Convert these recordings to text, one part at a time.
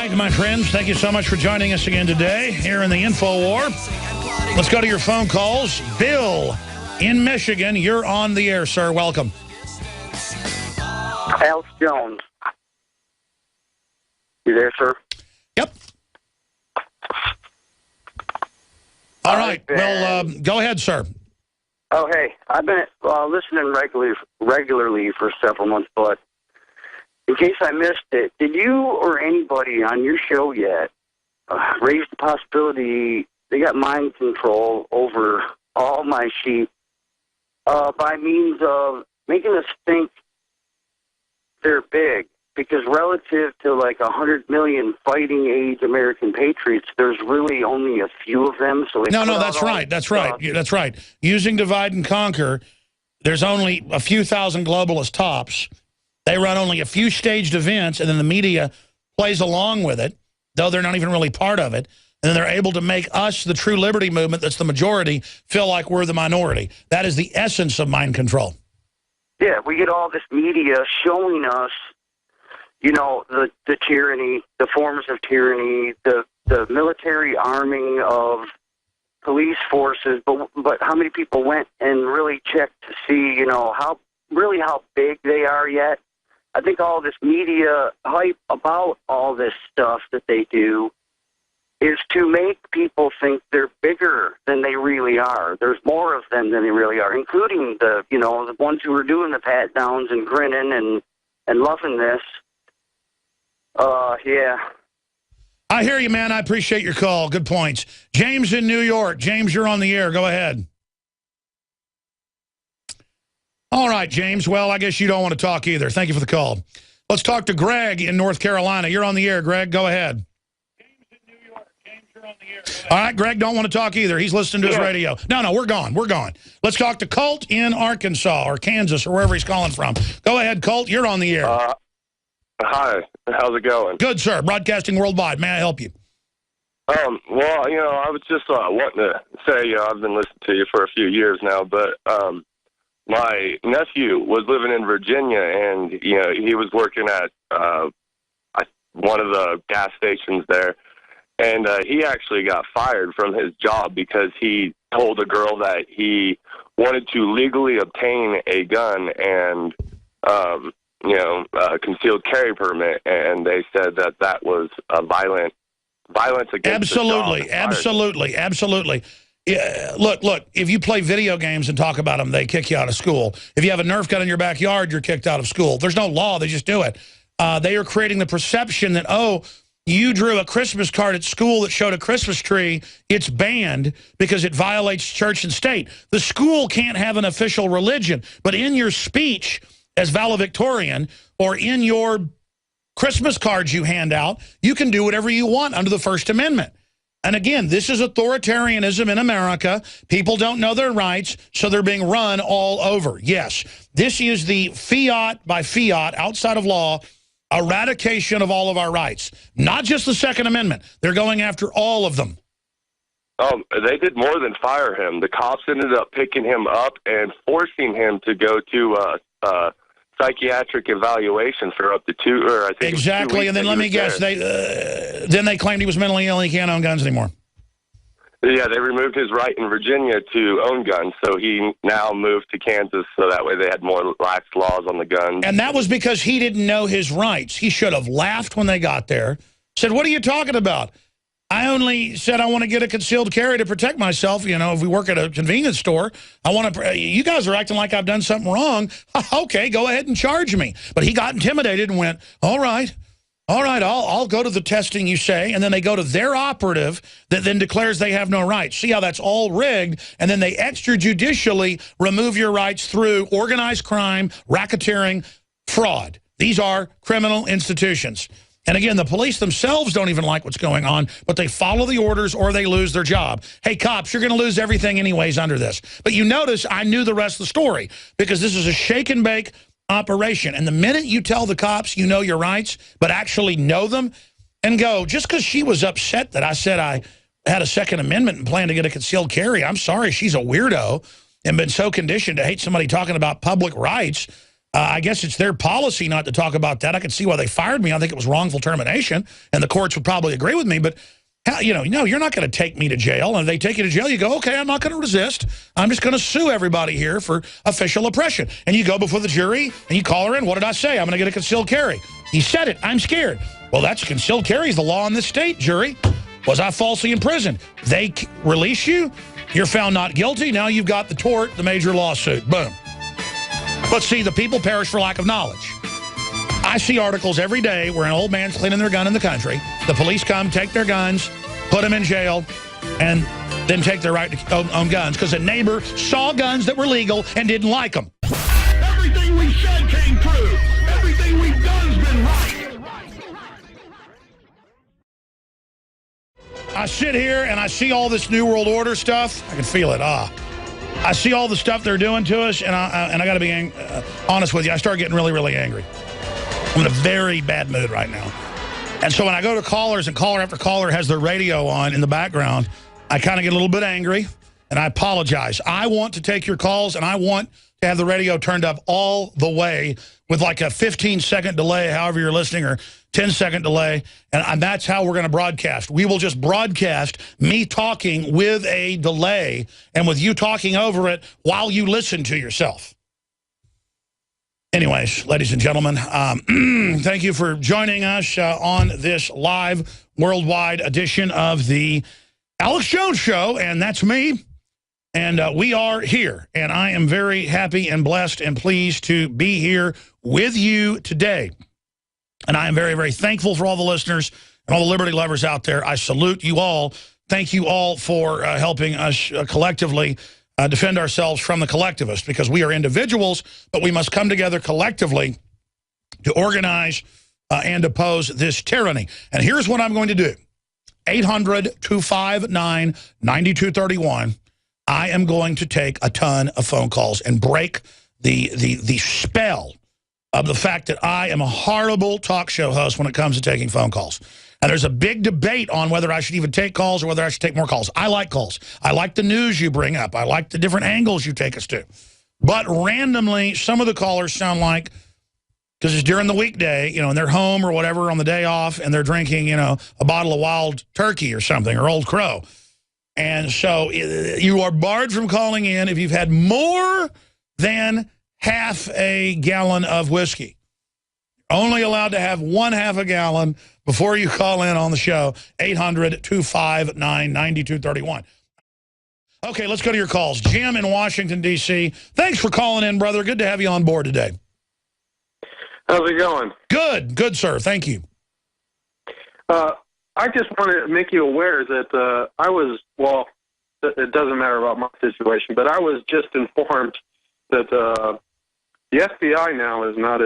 right, my friends, thank you so much for joining us again today here in the Info War. Let's go to your phone calls. Bill in Michigan, you're on the air, sir. Welcome. Alex Jones. You there, sir? Yep. All right. Well, go ahead, sir. Oh, hey. I've been listening regularly for several months, but in case I missed it, did you or anybody on your show yet raise the possibility they got mind control over all my sheep by means of making us think they're big? Because relative to like 100 million fighting-age American patriots, there's really only a few of them. So no, that's right. That's right. That's right. Using divide and conquer, there's only a few thousand globalists tops. They run only a few staged events, and then the media plays along with it, though they're not even really part of it. And then they're able to make us, the true liberty movement that's the majority, feel like we're the minority. That is the essence of mind control. Yeah, we get all this media showing us, you know, the tyranny, the forms of tyranny, the military arming of police forces, but how many people went and really checked to see, you know, how big they are yet? I think all this media hype about all this stuff that they do is to make people think they're bigger than they really are. There's more of them than they really are, including the ones who are doing the pat downs and grinning and loving this. Yeah. I hear you, man. I appreciate your call. Good points. James in New York. James, you're on the air. Go ahead. All right, James. Well, I guess you don't want to talk either. Thank you for the call. Let's talk to Greg in North Carolina. You're on the air, Greg. Go ahead. James in New York. James, you're on the air. All right, Greg don't want to talk either. He's listening to his radio. No, we're gone. We're gone. Let's talk to Colt in Arkansas or Kansas or wherever he's calling from. Go ahead, Colt. You're on the air. Hi, how's it going? Good, sir. Broadcasting worldwide. May I help you? Well, I was just wanting to say, I've been listening to you for a few years now, but my nephew was living in Virginia, and, he was working at one of the gas stations there, and he actually got fired from his job because he told a girl that he wanted to legally obtain a gun and concealed carry permit, and they said that was a violence against Absolutely. Yeah, look, if you play video games and talk about them, they kick you out of school. If you have a Nerf gun in your backyard, you're kicked out of school. There's no law. They just do it. They are creating the perception that, you drew a Christmas card at school that showed a Christmas tree, it's banned because it violates church and state. The school can't have an official religion, but in your speech as valedictorian or in your Christmas cards you hand out, you can do whatever you want under the First Amendment. And again, this is authoritarianism in America. People don't know their rights, so they're being run all over. Yes, this is the fiat by fiat, outside of law, eradication of all of our rights. Not just the Second Amendment. They're going after all of them. They did more than fire him. The cops ended up picking him up and forcing him to go to psychiatric evaluation for up to 2 or I think exactly. 2 weeks. And then let me guess, then they claimed he was mentally ill and he can't own guns anymore. Yeah, they removed his right in Virginia to own guns, so he now moved to Kansas so that way they had more lax laws on the guns. And that was because he didn't know his rights. He should have laughed when they got there, said, "What are you talking about? I only said I want to get a concealed carry to protect myself. If we work at a convenience store, I want to. You guys are acting like I've done something wrong. Okay, go ahead and charge me." But he got intimidated and went, all right, I'll go to the testing you say. And then they go to their operative that then declares they have no rights. See how that's all rigged? And then they extrajudicially remove your rights through organized crime, racketeering, fraud. These are criminal institutions. And again, the police themselves don't even like what's going on, but they follow the orders or they lose their job. Hey, cops, you're going to lose everything anyways under this. But you notice I knew the rest of the story because this is a shake and bake operation. And the minute you tell the cops you know your rights, but actually know them and go, just because she was upset that I said I had a Second Amendment and planned to get a concealed carry, I'm sorry, she's a weirdo and been so conditioned to hate somebody talking about public rights. I guess it's their policy not to talk about that. I can see why they fired me. I think it was wrongful termination, and the courts would probably agree with me. But, you know, no, you're not going to take me to jail. And if they take you to jail, you go, okay, I'm not going to resist. I'm just going to sue everybody here for official oppression. And you go before the jury, and you call her in. What did I say? I'm going to get a concealed carry. He said it. I'm scared. Well, that's concealed carry is the law in this state, jury. Was I falsely imprisoned? They release you. You're found not guilty. Now you've got the tort, the major lawsuit. Boom. But see, the people perish for lack of knowledge. I see articles every day where an old man's cleaning their gun in the country. The police come, take their guns, put them in jail, and then take their right to own guns because a neighbor saw guns that were legal and didn't like them. Everything we said came true. Everything we've done's been right. I sit here and I see all this New World Order stuff. I can feel it. I see all the stuff they're doing to us, and I got to be honest with you. I start getting really, really angry. I'm in a very bad mood right now. And so when I go to callers and caller after caller has their radio on in the background, I kind of get a little bit angry, and I apologize. I want to take your calls, and I want to have the radio turned up all the way with like a 15-second delay, however you're listening, or 10-second delay, and that's how we're going to broadcast. We will just broadcast me talking with a delay and with you talking over it while you listen to yourself. Anyways, ladies and gentlemen, thank you for joining us on this live worldwide edition of the Alex Jones Show, and that's me. And we are here, and I am very happy and blessed and pleased to be here with you today. And I am very, very thankful for all the listeners and all the liberty lovers out there. I salute you all. Thank you all for helping us collectively defend ourselves from the collectivists, because we are individuals, but we must come together collectively to organize and oppose this tyranny. And here's what I'm going to do. 800-259-9231. I am going to take a ton of phone calls and break the spell of the fact that I am a horrible talk show host when it comes to taking phone calls. And there's a big debate on whether I should even take calls or whether I should take more calls. I like calls. I like the news you bring up. I like the different angles you take us to. But randomly, some of the callers sound like, because it's during the weekday, you know, and they're home or whatever on the day off, and they're drinking, you know, a bottle of Wild Turkey or something, or Old Crow. And so you are barred from calling in if you've had more than half a gallon of whiskey. Only allowed to have 1/2 a gallon before you call in on the show. 800-259-9231. Okay, let's go to your calls. Jim in Washington, D.C. Thanks for calling in, brother. Good to have you on board today. How's it going? Good. Good, sir. Thank you. I just want to make you aware that I was, well, it doesn't matter about my situation, but I was just informed that the FBI now is not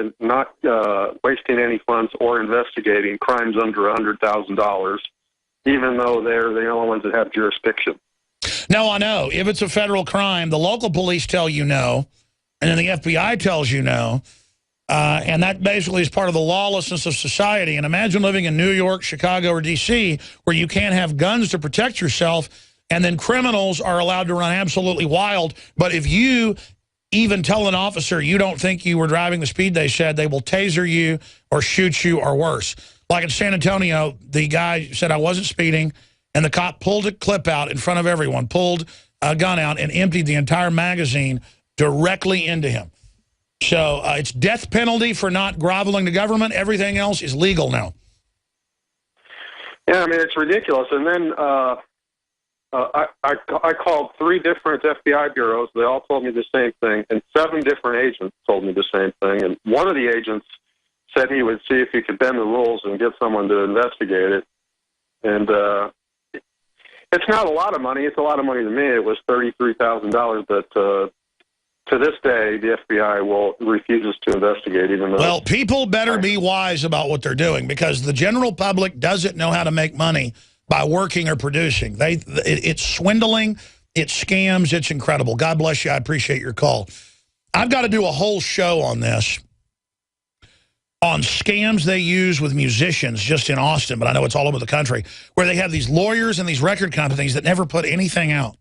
wasting any funds or investigating crimes under $100,000, even though they're the only ones that have jurisdiction. No, I know. If it's a federal crime, the local police tell you no, and then the FBI tells you no. And that basically is part of the lawlessness of society. And imagine living in New York, Chicago, or D.C., where you can't have guns to protect yourself, and then criminals are allowed to run absolutely wild. But if you even tell an officer you don't think you were driving the speed they said, they will taser you or shoot you or worse. Like in San Antonio, the guy said I wasn't speeding, and the cop pulled a clip out in front of everyone, pulled a gun out, and emptied the entire magazine directly into him. So it's death penalty for not groveling to government. Everything else is legal now. Yeah, I mean, it's ridiculous. And then I called 3 different FBI bureaus. They all told me the same thing, and 7 different agents told me the same thing. And one of the agents said he would see if he could bend the rules and get someone to investigate it. And it's not a lot of money. It's a lot of money to me. It was $33,000, but to this day, the FBI refuses to investigate, even though... Well, people better be wise about what they're doing, because the general public doesn't know how to make money by working or producing. It's swindling, it's scams, it's incredible. God bless you. I appreciate your call. I've got to do a whole show on this, on scams they use with musicians just in Austin, but I know it's all over the country, where they have these lawyers and these record companies that never put anything out.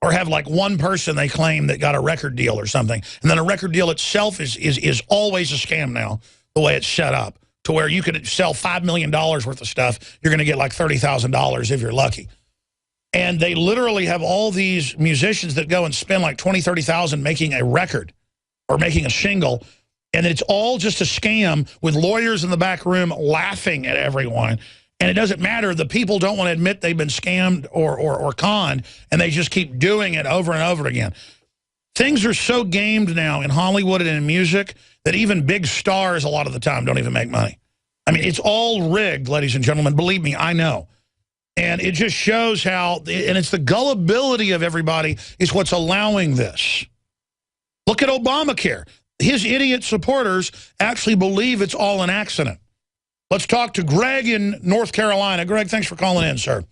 or have like one person they claim that got a record deal or something. And then a record deal itself is always a scam now, the way it's set up, to where you could sell $5 million worth of stuff. You're going to get like $30,000 if you're lucky. And they literally have all these musicians that go and spend like $20,000, $30,000 making a record or making a single. And it's all just a scam with lawyers in the back room laughing at everyone. And it doesn't matter. The people don't want to admit they've been scammed or conned, and they just keep doing it over and over again. Things are so gamed now in Hollywood and in music that even big stars a lot of the time don't even make money. I mean, it's all rigged, ladies and gentlemen. Believe me, I know. And it just shows how, and it's the gullibility of everybody is what's allowing this. Look at Obamacare. His idiot supporters actually believe it's all an accident. Let's talk to Greg in North Carolina. Greg, thanks for calling in, sir.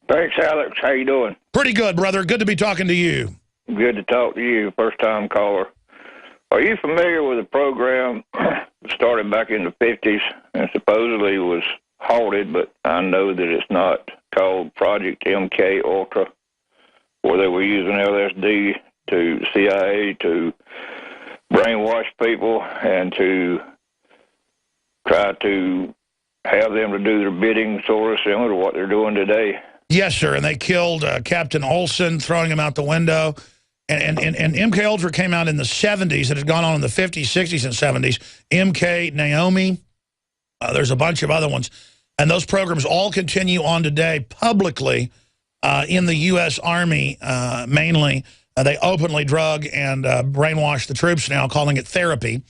Thanks, Alex. How you doing? Pretty good, brother. Good to be talking to you. Good to talk to you, first-time caller. Are you familiar with a program that started back in the 50s and supposedly was halted, but I know that it's not, called Project MK Ultra, where they were using LSD to CIA to brainwash people and to try to have them to do their bidding, sort of similar to what they're doing today? Yes, sir, and they killed Captain Olson, throwing him out the window. And MK Ultra came out in the 70s. It had gone on in the 50s, 60s, and 70s. MK, Naomi, there's a bunch of other ones. And those programs all continue on today publicly in the U.S. Army, mainly. They openly drug and brainwash the troops now, calling it therapy.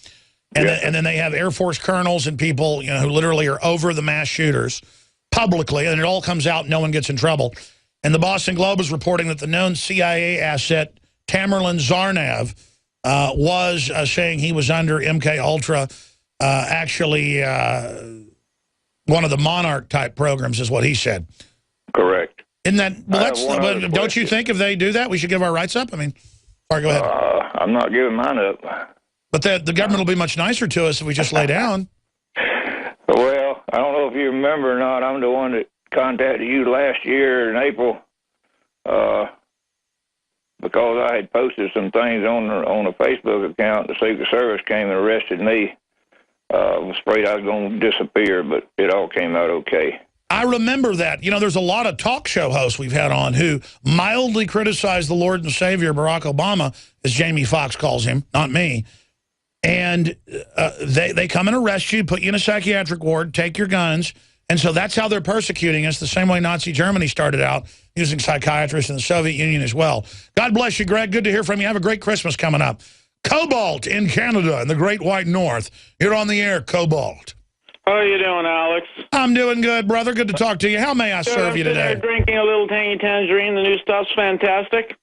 And, and then they have Air Force colonels and people, you know, who literally are over the mass shooters publicly, and it all comes out, no one gets in trouble. And the Boston Globe is reporting that the known CIA asset, Tamerlan Zarnav, was saying he was under MK Ultra, actually one of the Monarch-type programs is what he said. Correct. Isn't that, well, don't you think if they do that, we should give our rights up? I mean, sorry, go ahead. I'm not giving mine up. But the government will be much nicer to us if we just lay down. Well, I don't know if you remember or not. I'm the one that contacted you last year in April because I had posted some things on a Facebook account. The Secret Service came and arrested me. I was afraid I was going to disappear, but it all came out okay. I remember that. You know, there's a lot of talk show hosts we've had on who mildly criticize the Lord and Savior, Barack Obama, as Jamie Foxx calls him, not me. And they come and arrest you, put you in a psychiatric ward, take your guns. And so that's how they're persecuting us, the same way Nazi Germany started out, using psychiatrists in the Soviet Union as well. God bless you, Greg. Good to hear from you. Have a great Christmas coming up. Cobalt in Canada, in the Great White North. You're on the air, Cobalt. How are you doing, Alex? I'm doing good, brother. Good to talk to you. How may I serve you today? I'm drinking a little tangy tangerine. The new stuff's fantastic.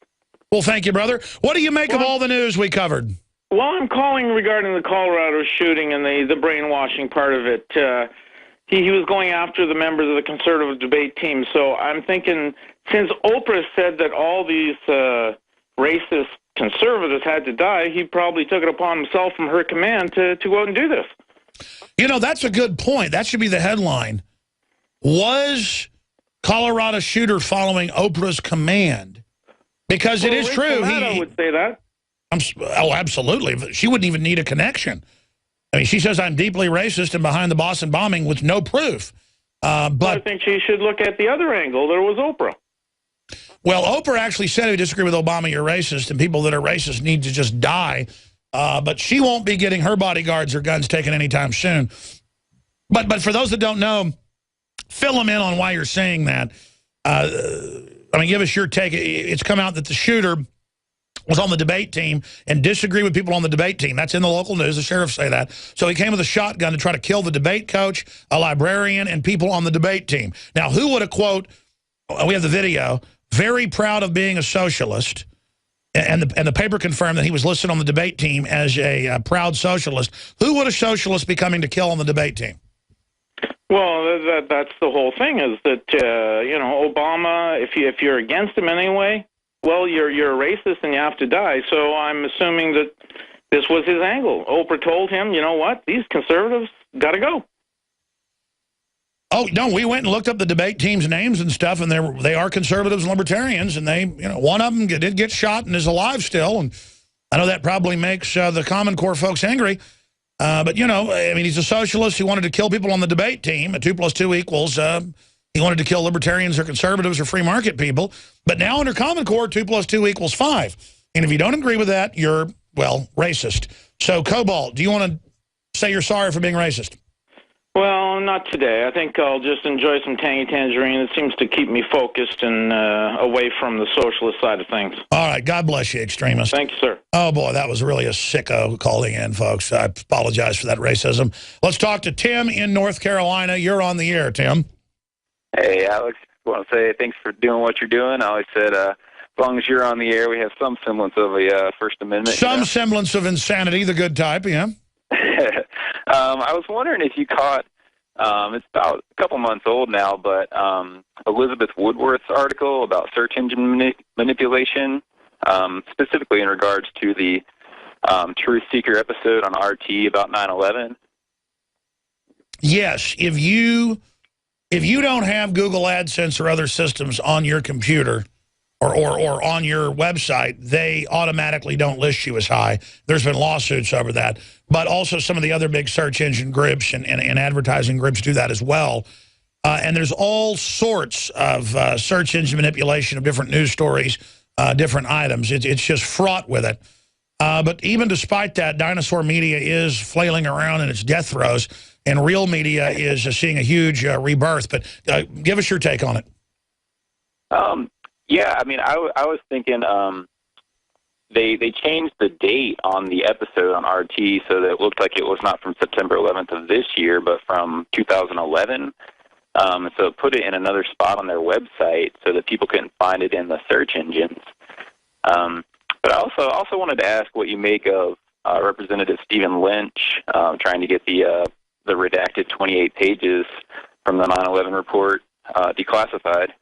Well, thank you, brother. What do you make of all the news we covered? Well, I'm calling regarding the Colorado shooting and the brainwashing part of it. He was going after the members of the conservative debate team. So I'm thinking, since Oprah said that all these racist conservatives had to die, he probably took it upon himself from her command to go out and do this. You know, that's a good point. That should be the headline. Was Colorado shooter following Oprah's command? Because it is true. He would say that. Oh, absolutely. She wouldn't even need a connection. I mean, she says I'm deeply racist and behind the Boston bombing with no proof. But I think she should look at the other angle. There was Oprah. Well, Oprah actually said if you disagree with Obama, you're racist, and people that are racist need to just die. But she won't be getting her bodyguards or guns taken anytime soon. But for those that don't know, fill them in on why you're saying that. I mean, give us your take. It's come out that the shooter was on the debate team and disagreed with people on the debate team. That's in the local news. The sheriffs say that. So he came with a shotgun to try to kill the debate coach, a librarian, and people on the debate team. Now, who would have, quote, we have the video, very proud of being a socialist, and the paper confirmed that he was listed on the debate team as a proud socialist. Who would a socialist be coming to kill on the debate team? Well, that's the whole thing, is that, you know, Obama, if you're against him anyway, well, you're a racist and you have to die. So I'm assuming that this was his angle. Oprah told him, you know what, these conservatives got to go. Oh, no, we went and looked up the debate team's names and stuff, and they are conservatives and libertarians, and they, one of them did get shot and is alive still, and I know that probably makes the Common Core folks angry, but, I mean, he's a socialist who wanted to kill people on the debate team. 2 + 2 equals, he wanted to kill libertarians or conservatives or free market people, but now under Common Core, 2 + 2 = 5, and if you don't agree with that, you're, well, racist. So, Cobalt, do you want to say you're sorry for being racist? Well, not today. I think I'll just enjoy some tangy tangerine. It seems to keep me focused and away from the socialist side of things. All right. God bless you, extremist. Thank you, sir. Oh, boy, that was really a sicko calling in, folks. I apologize for that racism. Let's talk to Tim in North Carolina. You're on the air, Tim. Hey, Alex. I want to say thanks for doing what you're doing. I always said as long as you're on the air, we have some semblance of a First Amendment. Some semblance of insanity, the good type, yeah. I was wondering if you caught, it's about a couple months old now, but Elizabeth Woodworth's article about search engine manipulation, specifically in regards to the Truth Seeker episode on RT about 9/11. Yes, if you don't have Google AdSense or other systems on your computer or on your website, they automatically don't list you as high. There's been lawsuits over that. But also some of the other big search engine groups and advertising groups do that as well. And there's all sorts of search engine manipulation of different news stories, different items. It's just fraught with it. But even despite that, dinosaur media is flailing around in its death throes, and real media is seeing a huge rebirth. But give us your take on it. Yeah, I mean, I was thinking they changed the date on the episode on RT so that it looked like it was not from September 11th of this year, but from 2011. So it put it in another spot on their website so that people couldn't find it in the search engines. But I also wanted to ask what you make of Representative Stephen Lynch trying to get the redacted 28 pages from the 9/11 report declassified.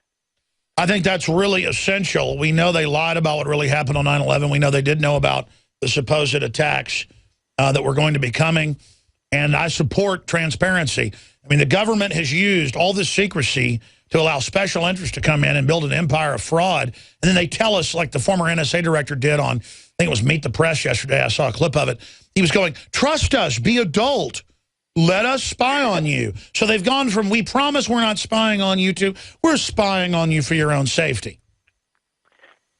I think that's really essential. We know they lied about what really happened on 9/11. We know they did know about the supposed attacks that were going to be coming. And I support transparency. I mean, the government has used all this secrecy to allow special interests to come in and build an empire of fraud. And then they tell us, like the former NSA director did on, I think it was Meet the Press yesterday, I saw a clip of it. He was going, trust us, be adult. Let us spy on you. So they've gone from, we promise we're not spying on you, to, we're spying on you for your own safety.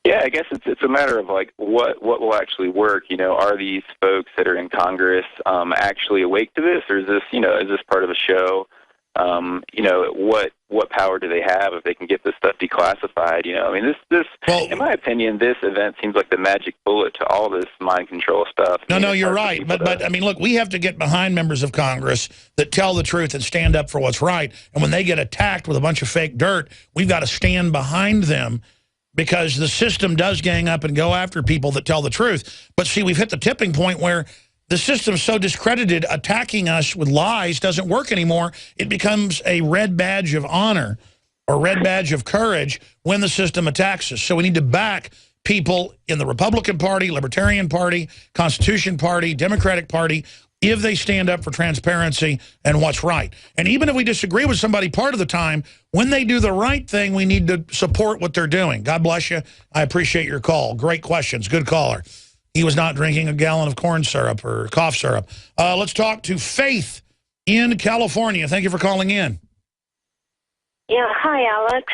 Yeah, I guess it's a matter of, like, what will actually work. Are these folks that are in Congress actually awake to this, or is this, is this part of a show? What power do they have if they can get this stuff declassified? I mean, this well, in my opinion, this event seems like the magic bullet to all this mind control stuff. No, you're right. But I mean, look, we have to get behind members of Congress that tell the truth and stand up for what's right. And when they get attacked with a bunch of fake dirt, we've got to stand behind them, because the system does gang up and go after people that tell the truth. But see, we've hit the tipping point where the system's so discredited, attacking us with lies doesn't work anymore. It becomes a red badge of honor or red badge of courage when the system attacks us. So we need to back people in the Republican Party, Libertarian Party, Constitution Party, Democratic Party, if they stand up for transparency and what's right. And even if we disagree with somebody part of the time, when they do the right thing, we need to support what they're doing. God bless you. I appreciate your call. Great questions. Good caller. He was not drinking a gallon of corn syrup or cough syrup. Let's talk to Faith in California. Thank you for calling in. Yeah, hi, Alex.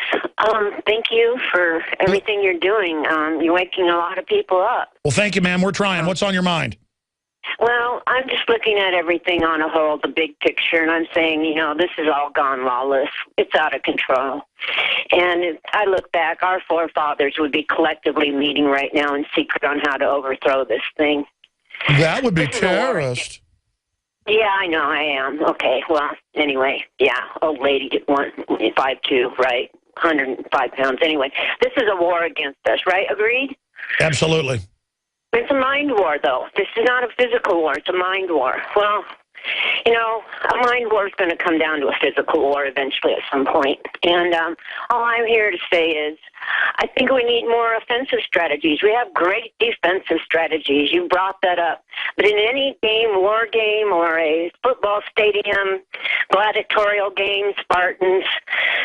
Thank you for everything you're doing. You're waking a lot of people up. Well, thank you, ma'am. We're trying. What's on your mind? Well, I'm just looking at everything on a whole, the big picture, and I'm saying, this has all gone lawless. It's out of control. And if I look back, our forefathers would be collectively meeting right now in secret on how to overthrow this thing. That would be terrorist. Yeah, I know, I am. Okay, well, anyway, yeah, old lady, 5'2", right, 105 pounds. Anyway, this is a war against us, right? Agreed? Absolutely. It's a mind war, though. This is not a physical war. It's a mind war. Well, You know, a mind war is going to come down to a physical war eventually at some point. And all I'm here to say is I think we need more offensive strategies. We have great defensive strategies. You brought that up. But in any game, war game, or a football stadium, gladiatorial game, Spartans,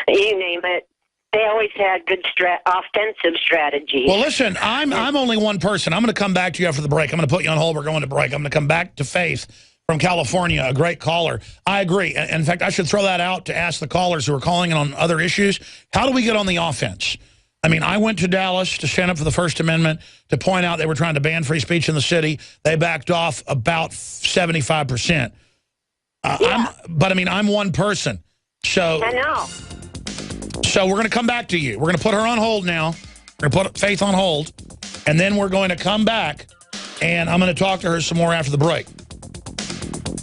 you name it, they always had good offensive strategies. Well, listen, I'm only one person. I'm going to come back to you after the break. I'm going to put you on hold. We're going to break. I'm going to come back to Faith from California, a great caller. I agree. In fact, I should throw that out to ask the callers who are calling in on other issues. How do we get on the offense? I mean, I went to Dallas to stand up for the First Amendment to point out they were trying to ban free speech in the city. They backed off about 75%. But, I mean, I'm one person. So I know. So we're going to come back to you. We're going to put her on hold now. We're going to put Faith on hold. And then we're going to come back, and I'm going to talk to her some more after the break.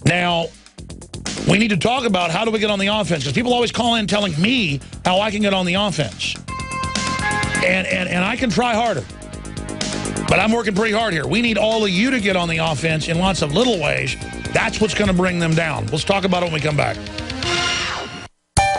Now, we need to talk about how do we get on the offense. Because people always call in telling me how I can get on the offense. And I can try harder. But I'm working pretty hard here. We need all of you to get on the offense in lots of little ways. That's what's going to bring them down. Let's talk about it when we come back.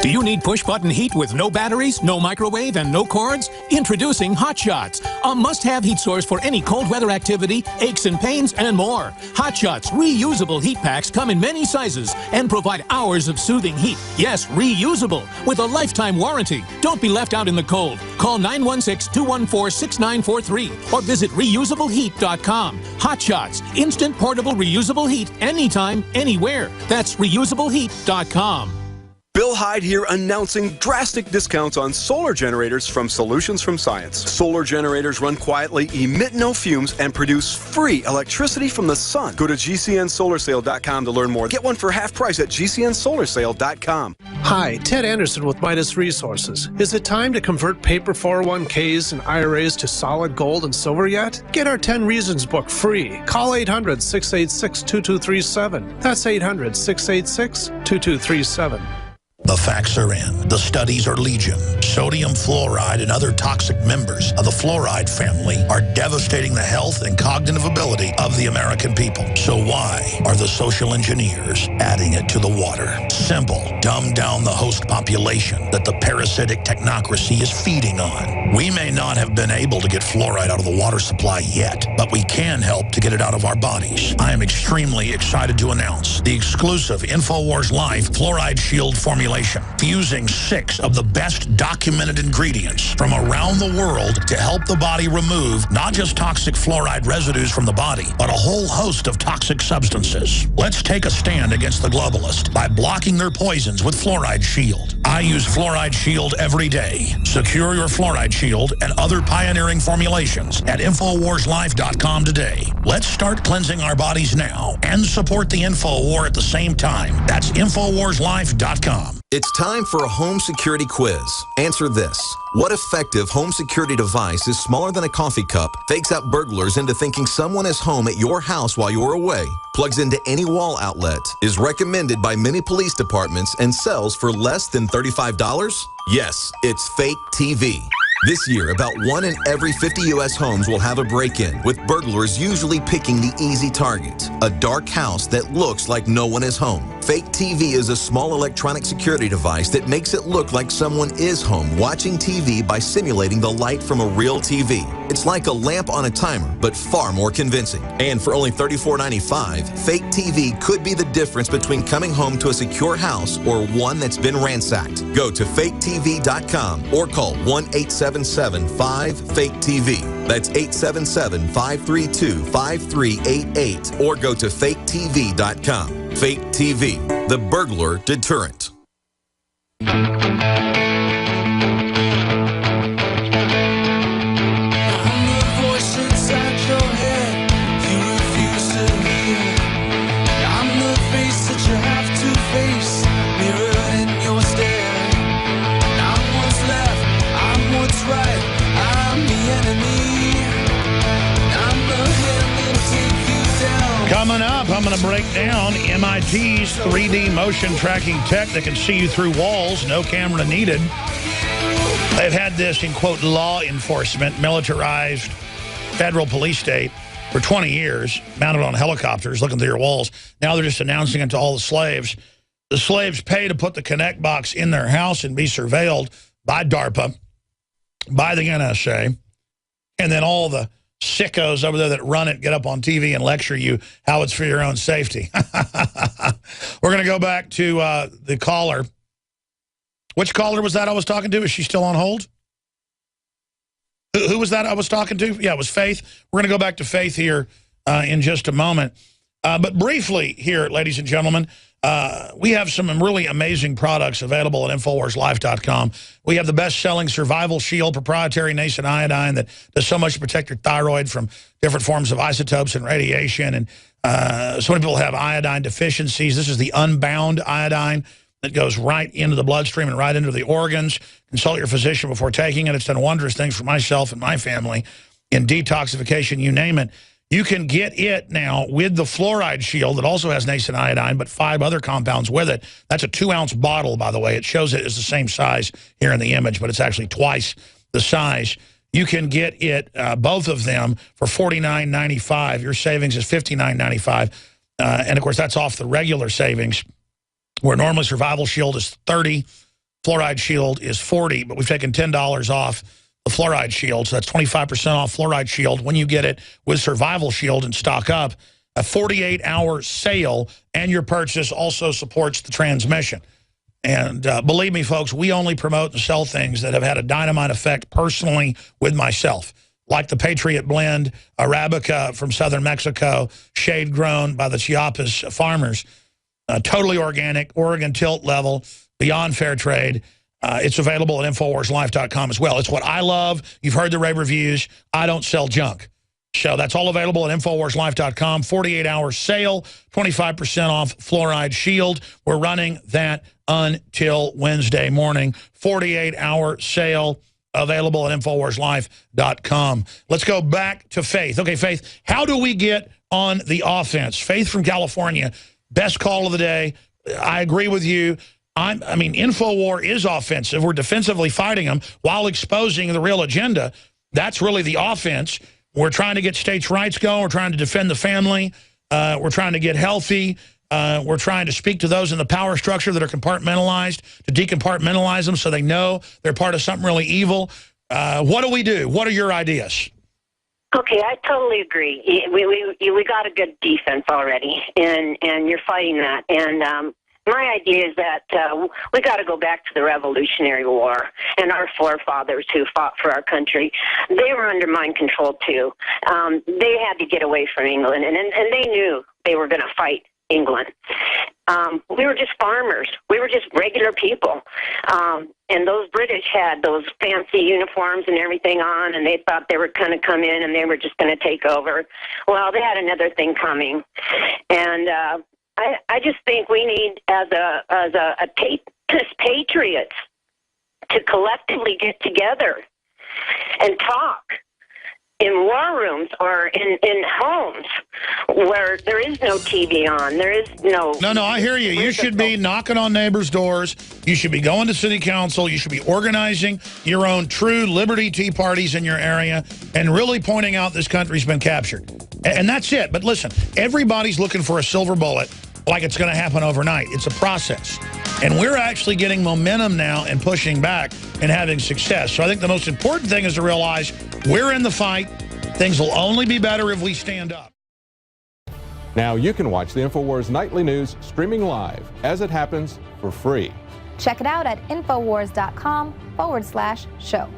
Do you need push-button heat with no batteries, no microwave, and no cords? Introducing Hot Shots, a must-have heat source for any cold weather activity, aches and pains, and more. Hot Shots reusable heat packs come in many sizes and provide hours of soothing heat. Yes, reusable, with a lifetime warranty. Don't be left out in the cold. Call 916-214-6943 or visit reusableheat.com. Hot Shots, instant portable reusable heat anytime, anywhere. That's reusableheat.com. Bill Hyde here announcing drastic discounts on solar generators from Solutions from Science. Solar generators run quietly, emit no fumes, and produce free electricity from the sun. Go to GCNSolarSale.com to learn more. Get one for half price at GCNSolarSale.com. Hi, Ted Anderson with Midas Resources. Is it time to convert paper 401ks and IRAs to solid gold and silver yet? Get our 10 Reasons book free. Call 800-686-2237. That's 800-686-2237. The facts are in. The studies are legion. Sodium fluoride and other toxic members of the fluoride family are devastating the health and cognitive ability of the American people. So why are the social engineers adding it to the water? Simple. Dumb down the host population that the parasitic technocracy is feeding on. We may not have been able to get fluoride out of the water supply yet, but we can help to get it out of our bodies. I am extremely excited to announce the exclusive InfoWars Life Fluoride Shield formulation, fusing 6 of the best documented ingredients from around the world to help the body remove not just toxic fluoride residues from the body, but a whole host of toxic substances. Let's take a stand against the globalists by blocking their poisons with Fluoride Shield. I use Fluoride Shield every day. Secure your Fluoride Shield and other pioneering formulations at InfoWarsLife.com today. Let's start cleansing our bodies now and support the info war at the same time. That's InfoWarsLife.com. It's time for a home security quiz. Answer this. What effective home security device is smaller than a coffee cup, fakes out burglars into thinking someone is home at your house while you're away, plugs into any wall outlet, is recommended by many police departments, and sells for less than $35? Yes, it's Fake TV. This year, about 1 in every 50 U.S. homes will have a break-in, with burglars usually picking the easy target, a dark house that looks like no one is home. Fake TV is a small electronic security device that makes it look like someone is home watching TV by simulating the light from a real TV. It's like a lamp on a timer, but far more convincing. And for only $34.95, Fake TV could be the difference between coming home to a secure house or one that's been ransacked. Go to faketv.com or call 1-877-5-FAKE-TV. That's 877-532-5388 or go to faketv.com. Fake TV, the burglar deterrent. Coming up, I'm going to break down MIT's 3D motion tracking tech that can see you through walls, no camera needed. They've had this in, quote, law enforcement, militarized federal police state. for 20 years, mounted on helicopters, looking through your walls. Now they're just announcing it to all the slaves. The slaves pay to put the Connect box in their house and be surveilled by DARPA, by the NSA, and then all the sickos over there that run it get up on TV and lecture you how it's for your own safety. We're going to go back to the caller. Which caller was that I was talking to? Is she still on hold? Who was that I was talking to? Yeah, it was Faith. We're going to go back to Faith here in just a moment. But briefly here, ladies and gentlemen, we have some really amazing products available at InfoWarsLife.com. We have the best-selling Survival Shield proprietary nascent iodine that does so much to protect your thyroid from different forms of isotopes and radiation. And so many people have iodine deficiencies. This is the unbound iodine that goes right into the bloodstream and right into the organs. Consult your physician before taking it. It's done wondrous things for myself and my family in detoxification, you name it. You can get it now with the fluoride shield that also has nascent iodine, but 5 other compounds with it. That's a 2-ounce bottle, by the way. It shows it is the same size here in the image, but it's actually twice the size. You can get it, both of them, for $49.95. Your savings is $59.95. And, of course, that's off the regular savings, where normally Survival Shield is $30, Fluoride Shield is $40, but we've taken $10 off the Fluoride Shield, so that's 25% off Fluoride Shield when you get it with Survival Shield and stock up. A 48-hour sale, and your purchase also supports the transmission. And believe me, folks, we only promote and sell things that have had a dynamite effect personally with myself, like the Patriot Blend Arabica from southern Mexico, shade grown by the Chiapas farmers. Totally organic, Oregon tilt level, beyond fair trade. It's available at InfoWarsLife.com as well. It's what I love. You've heard the rave reviews. I don't sell junk. So that's all available at InfoWarsLife.com. 48-hour sale, 25% off Fluoride Shield. We're running that until Wednesday morning. 48-hour sale available at InfoWarsLife.com. Let's go back to Faith. Okay, Faith, how do we get on the offense? Faith from California. Best call of the day. I agree with you. I mean, InfoWar is offensive. We're defensively fighting them while exposing the real agenda. That's really the offense. We're trying to get states' rights going. We're trying to defend the family. We're trying to get healthy. We're trying to speak to those in the power structure that are compartmentalized, to decompartmentalize them so they know they're part of something really evil. What do we do? What are your ideas? Okay, I totally agree. We got a good defense already, and you're fighting that. And my idea is that we got to go back to the Revolutionary War and our forefathers who fought for our country. They were under mind control too. They had to get away from England, and they knew they were going to fight England. We were just farmers. We were just regular people. And those British had those fancy uniforms and everything on, and they thought they were going to come in and they were just going to take over. Well, they had another thing coming. And I just think we need, as patriots, to collectively get together and talk in war rooms or in homes where there is no TV on. There is no... No, I hear you. You should be knocking on neighbors' doors. You should be going to city council. You should be organizing your own true liberty tea parties in your area and really pointing out this country's been captured. And that's it. But listen, everybody's looking for a silver bullet like it's going to happen overnight. It's a process. And we're actually getting momentum now and pushing back and having success. So I think the most important thing is to realize we're in the fight. Things will only be better if we stand up. Now you can watch the InfoWars Nightly News streaming live as it happens for free. Check it out at Infowars.com/show.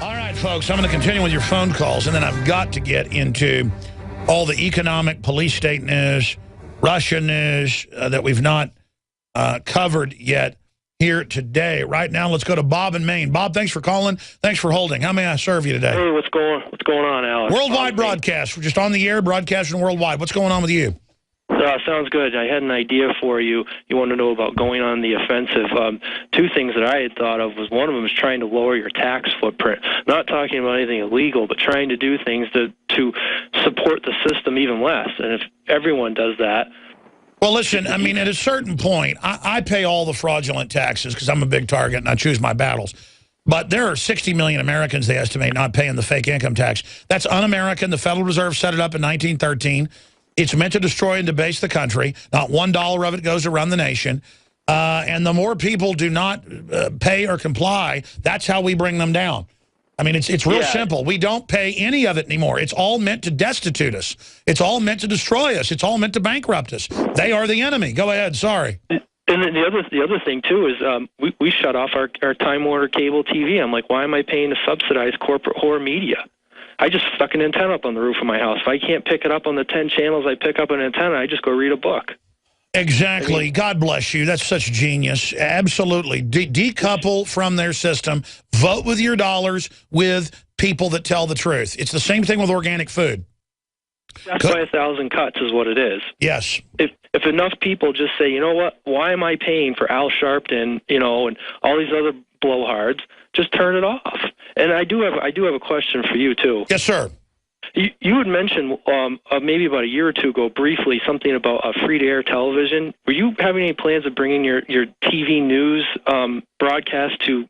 All right, folks, I'm going to continue with your phone calls, and then I've got to get into all the economic police state news, Russia news that we've not covered yet here today. Right now, let's go to Bob in Maine. Bob, thanks for calling. Thanks for holding. How may I serve you today? Hey, what's going on, Alex? Worldwide broadcast. We're just on the air, broadcasting worldwide. What's going on with you? Sounds good. I had an idea for you. You want to know about going on the offensive. Two things that I had thought of was one of them is trying to lower your tax footprint. Not talking about anything illegal, but trying to do things to support the system even less. And if everyone does that, Well, listen, I mean, at a certain point, I pay all the fraudulent taxes because I'm a big target and I choose my battles. But there are 60 million Americans, they estimate, not paying the fake income tax. That's un-American. The Federal Reserve set it up in 1913. It's meant to destroy and debase the country. Not $1 of it goes to run the nation. And the more people do not pay or comply, that's how we bring them down. I mean, it's real simple. We don't pay any of it anymore. It's all meant to destitute us. It's all meant to destroy us. It's all meant to bankrupt us. They are the enemy. Go ahead. Sorry. And then the other thing, too, is we shut off our Time Warner cable TV. I'm like, why am I paying to subsidize corporate horror media? I just stuck an antenna up on the roof of my house. If I can't pick it up on the 10 channels I pick up an antenna, I just go read a book. Exactly. I mean, God bless you. That's such genius. Absolutely. Decouple from their system. Vote with your dollars with people that tell the truth. It's the same thing with organic food. That's by 1,000 cuts is what it is. Yes. If enough people just say, you know what, why am I paying for Al Sharpton, and all these other blowhards, just turn it off. And I do have a question for you, too. Yes, sir. You had mentioned maybe about a year or two ago briefly something about free-to-air television. Were you having any plans of bringing your TV news broadcast to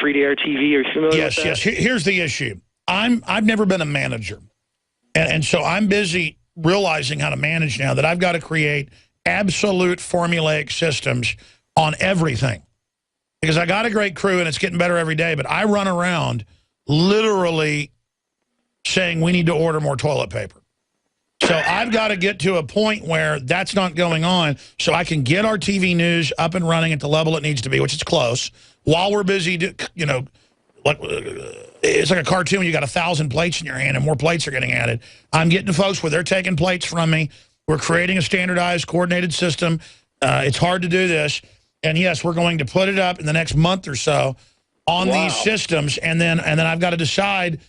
free-to-air TV? Are you familiar with that? Yes. Here's the issue. I've never been a manager, and so I'm busy realizing how to manage now that I've got to create absolute formulaic systems on everything because I got a great crew and it's getting better every day. But I run around literally saying we need to order more toilet paper. So I've got to get to a point where that's not going on so I can get our TV news up and running at the level it needs to be, which is close, while we're busy, like it's like a cartoon. You got 1,000 plates in your hand and more plates are getting added. I'm getting to folks where they're taking plates from me. We're creating a standardized, coordinated system. It's hard to do this. And, yes, we're going to put it up in the next month or so on these systems. And then I've got to decide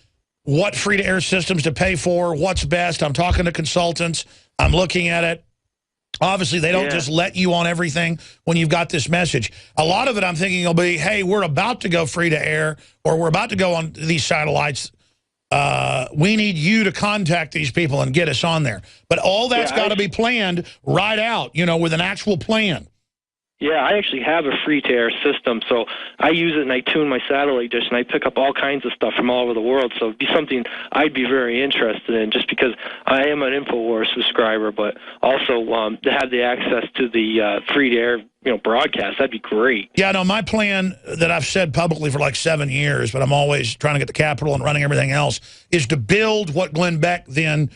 what free-to-air systems to pay for, what's best. I'm talking to consultants. I'm looking at it. Obviously, they don't just let you on everything when you've got this message. A lot of it I'm thinking will be, hey, we're about to go free-to-air or we're about to go on these satellites. We need you to contact these people and get us on there. But all that's got to be planned right out, with an actual plan. Yeah, I actually have a free-to-air system, so I use it and I tune my satellite dish and I pick up all kinds of stuff from all over the world. So it'd be something I'd be very interested in, just because I am an InfoWars subscriber, but also to have the access to the free-to-air broadcast. That'd be great. Yeah, no, my plan that I've said publicly for like 7 years, but I'm always trying to get the capital and running everything else, is to build what Glenn Beck then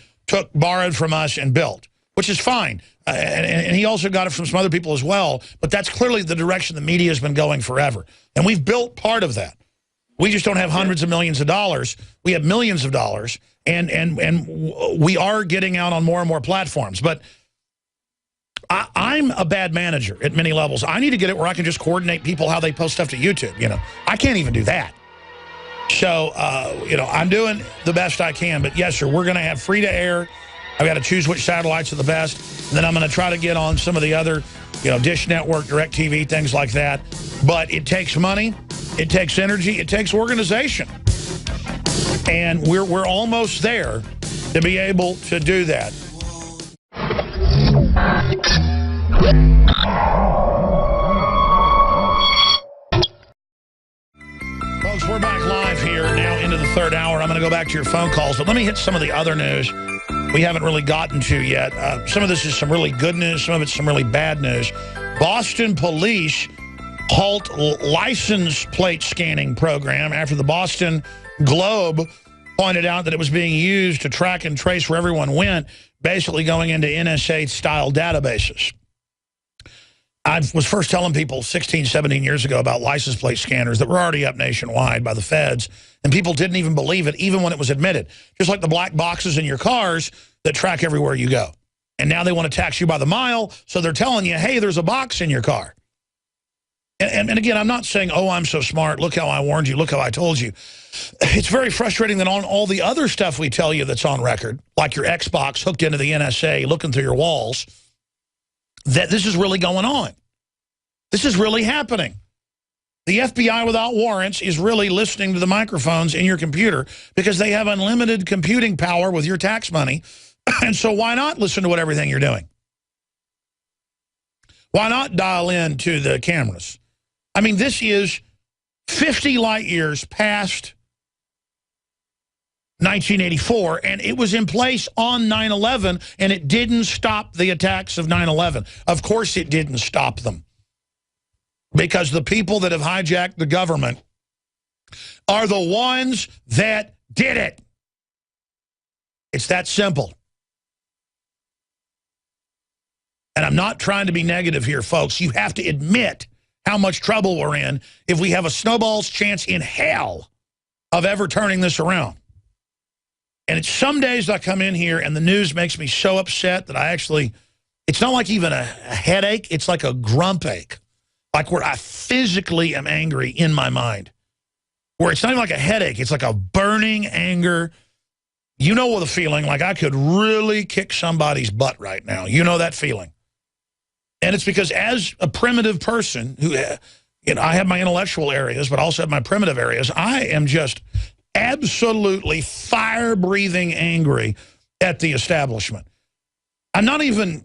borrowed from us and built, which is fine. And he also got it from some other people as well. But that's clearly the direction the media has been going forever. And we've built part of that. We just don't have hundreds of millions of dollars. We have millions of dollars. And we are getting out on more and more platforms. But I'm a bad manager at many levels. I need to get it where I can just coordinate people how they post stuff to YouTube. I can't even do that. So, I'm doing the best I can. But yes, sir, we're going to have free-to-air. I've got to choose which satellites are the best. And then I'm going to try to get on some of the other, Dish Network, DirecTV, things like that. But it takes money. It takes energy. It takes organization. And we're almost there to be able to do that. Folks, we're back live here now into the third hour. I'm going to go back to your phone calls. But let me hit some of the other news we haven't really gotten to yet. Some of this is some really good news. Some of it's some really bad news. Boston police halt license plate scanning program after the Boston Globe pointed out that it was being used to track and trace where everyone went, basically going into NSA-style databases. I was first telling people 16, 17 years ago about license plate scanners that were already up nationwide by the feds, and people didn't even believe it, even when it was admitted. Just like the black boxes in your cars that track everywhere you go. And now they want to tax you by the mile, so they're telling you, hey, there's a box in your car. And again, I'm not saying, oh, I'm so smart, look how I warned you, look how I told you. It's very frustrating that on all the other stuff we tell you that's on record, like your Xbox hooked into the NSA, looking through your walls, that this is really going on. This is really happening. The FBI without warrants is really listening to the microphones in your computer because they have unlimited computing power with your tax money. And so why not listen to everything you're doing? Why not dial in to the cameras? I mean, this is 50 light years past 1984, and it was in place on 9/11, and it didn't stop the attacks of 9/11. Of course it didn't stop them, because the people that have hijacked the government are the ones that did it. It's that simple. And I'm not trying to be negative here, folks. You have to admit how much trouble we're in if we have a snowball's chance in hell of ever turning this around. And it's some days I come in here and the news makes me so upset that I actually, it's not like even a headache, it's like a grump ache. Like where I physically am angry in my mind. Where it's not even like a headache, it's like a burning anger. You know what the feeling, like I could really kick somebody's butt right now. You know that feeling. And it's because as a primitive person who, you know, I have my intellectual areas, but also have my primitive areas, I am just absolutely fire-breathing angry at the establishment. I don't even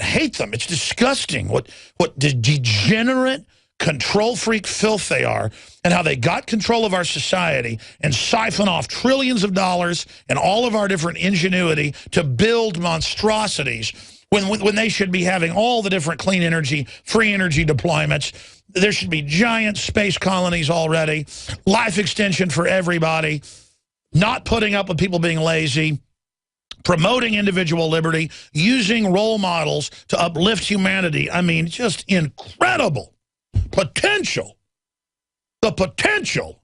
hate them. It's disgusting what degenerate, control freak filth they are, and how they got control of our society and siphon off trillions of dollars and all of our different ingenuity to build monstrosities when they should be having all the different clean energy, free energy deployments. There should be giant space colonies already, life extension for everybody, not putting up with people being lazy, promoting individual liberty, using role models to uplift humanity. I mean, just incredible potential. The potential.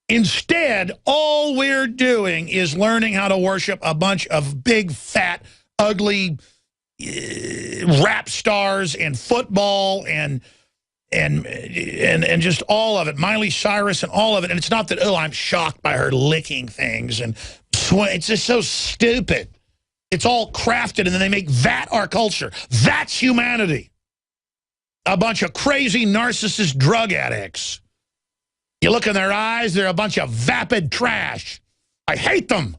Instead, all we're doing is learning how to worship a bunch of big, fat, ugly rap stars and football and just all of it, Miley Cyrus and all of it. And it's not that, oh, I'm shocked by her licking things. And it's just so stupid. It's all crafted, and then they make that our culture. That's humanity. A bunch of crazy narcissist drug addicts. You look in their eyes, they're a bunch of vapid trash. I hate them.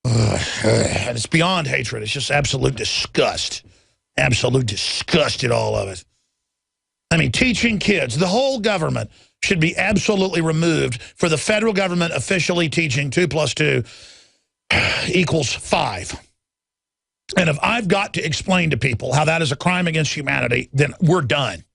And it's beyond hatred. It's just absolute disgust. Absolute disgust at all of it. I mean, teaching kids, the whole government should be absolutely removed for the federal government officially teaching 2 + 2 = 5. And if I've got to explain to people how that is a crime against humanity, then we're done.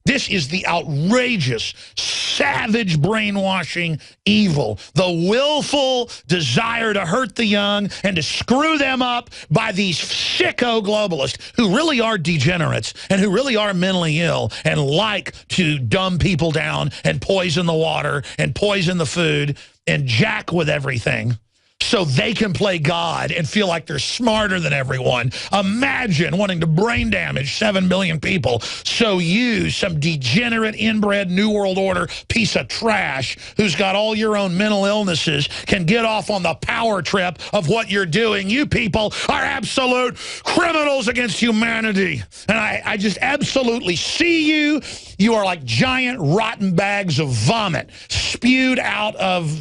This is the outrageous, savage brainwashing evil, the willful desire to hurt the young and to screw them up by these sicko globalists who really are degenerates and who really are mentally ill and like to dumb people down and poison the water and poison the food and jack with everything, so they can play God and feel like they're smarter than everyone. Imagine wanting to brain damage 7 billion people so you, some degenerate, inbred, New World Order piece of trash who's got all your own mental illnesses, can get off on the power trip of what you're doing. You people are absolute criminals against humanity. And I just absolutely see you. You are like giant rotten bags of vomit spewed out of